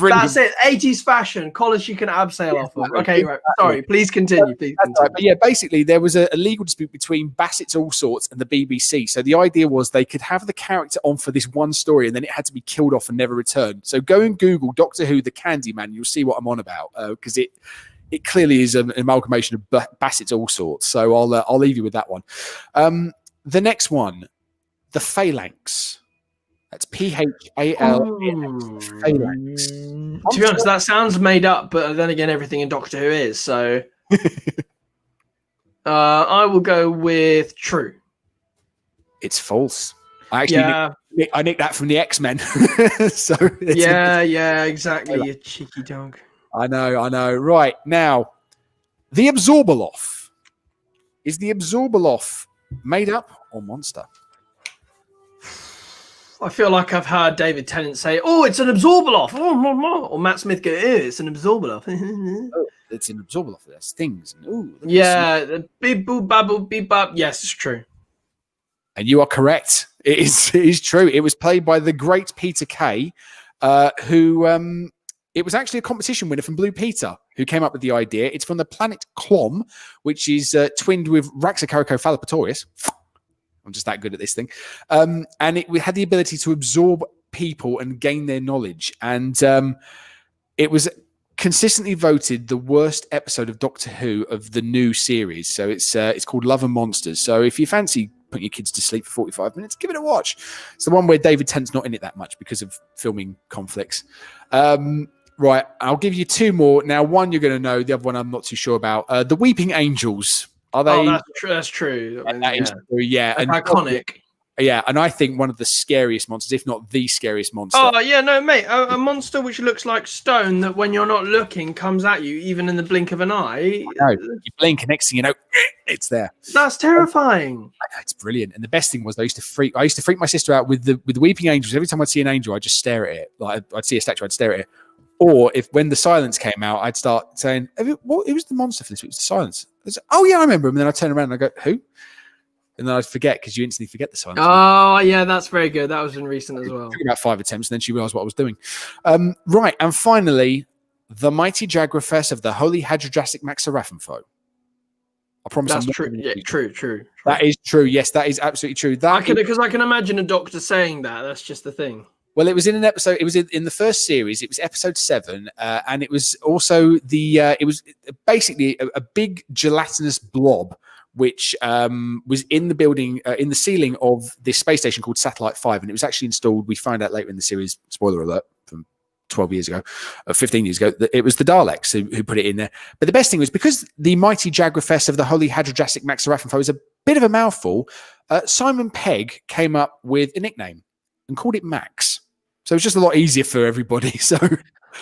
That's it. 80s fashion. Collars you can abseil off of. Okay, right. Sorry, please continue. Please continue. Right. But yeah, basically, there was a legal dispute between Bassett's All Sorts and the BBC. So the idea was they could have the character on for this one story and then it had to be killed off and never returned. So go and Google Doctor Who, the Candyman. You'll see what I'm on about, because it clearly is an amalgamation of Bassett's All Sorts. So I'll leave you with that one. The next one, the Phalanx. That's Phal. Phalanx. To be honest, that sounds made up, but then again, everything in Doctor Who is. So I will go with true. It's false. I nicked that from the X-Men. So yeah, exactly. You cheeky dog. I know. Right, now, the Absorbaloff. Is the Absorbaloff made up or monster? I feel like I've heard David Tennant say, "Oh, it's an Absorbaloff," or Matt Smith go, "It's an Absorbaloff." Oh, it's an Absorbaloff. There's things. Ooh, yeah, the beep boop babble beep bop. Yes, it's true. And you are correct. It is true. It was played by the great Peter Kay, who... it was actually a competition winner from Blue Peter who came up with the idea. It's from the planet Clom, which is twinned with Raxacaricofallapatorius. I'm just that good at this thing. And it had the ability to absorb people and gain their knowledge. And it was consistently voted the worst episode of Doctor Who of the new series. So it's called Love and Monsters. So if you fancy putting your kids to sleep for 45 minutes, give it a watch. It's the one where David Tennant's not in it that much because of filming conflicts. Right, I'll give you 2 more. Now, one you're going to know, the other one I'm not too sure about. The Weeping Angels. Are they? Oh, that's true. That is true, yeah. And iconic. Yeah, and I think one of the scariest monsters, if not the scariest monster. Oh, yeah, no, mate. A monster which looks like stone that when you're not looking comes at you, even in the blink of an eye. I know. You blink and next thing you know, it's there. That's terrifying. I know, it's brilliant. And the best thing was I used to freak my sister out with the Weeping Angels. Every time I'd see an angel, I'd just stare at it. Like I'd see a statue, I'd stare at it. Or when the silence came out, I'd start saying, who was the monster for this week? It was the silence. Oh, yeah, I remember him. And then I'd turn around and I go, who? And then I'd forget because you instantly forget the silence. Oh, yeah, that's very good. That was in recent as well. It took about 5 attempts, and then she realised what I was doing. Right, and finally, the mighty Jagrafess of the Holy Hadradrastic Maxaraphenfo. I promise that's true. Yeah, true. That is true. Yes, that is absolutely true. Because I can imagine a doctor saying that. That's just the thing. Well, it was in an episode. It was in the first series. It was episode 7, and it was also it was basically a big gelatinous blob which was in the building, in the ceiling of this space station called Satellite 5, and it was actually installed. We find out later in the series. Spoiler alert from 12 years ago, 15 years ago. That it was the Daleks who put it in there. But the best thing was because the mighty Jagrafess of the Holy Hadradrastic Maxaraphenfo is a bit of a mouthful. Simon Pegg came up with a nickname and called it Max. So it's just a lot easier for everybody. So,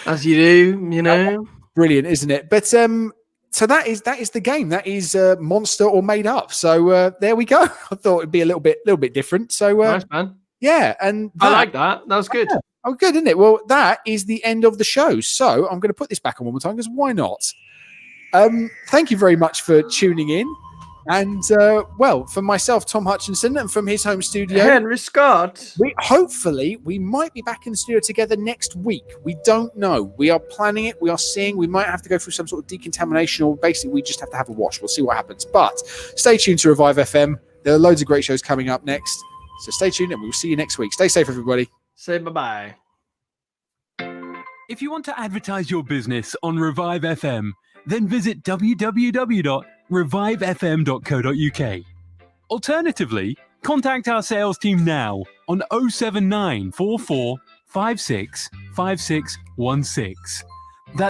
as you do, you know, brilliant, isn't it? But so that is the game. That is monster or made up. So there we go. I thought it'd be a little bit different. So nice, man. Yeah, and I like that. That was good. Yeah. Oh, good, isn't it? Well, that is the end of the show. So I'm going to put this back on one more time because why not? Thank you very much for tuning in. And well, from myself, Thom Hutchinson, and from his home studio, Henry Scott. We might be back in the studio together next week. We don't know. We are planning it. We are seeing. We might have to go through some sort of decontamination, or basically we just have to have a wash. We'll see what happens. But stay tuned to Revive FM. There are loads of great shows coming up next. So stay tuned, and we'll see you next week. Stay safe, everybody. Say bye-bye. If you want to advertise your business on Revive FM, then visit www.revivefm.co.uk. Alternatively, contact our sales team now on 079 44 56 5616.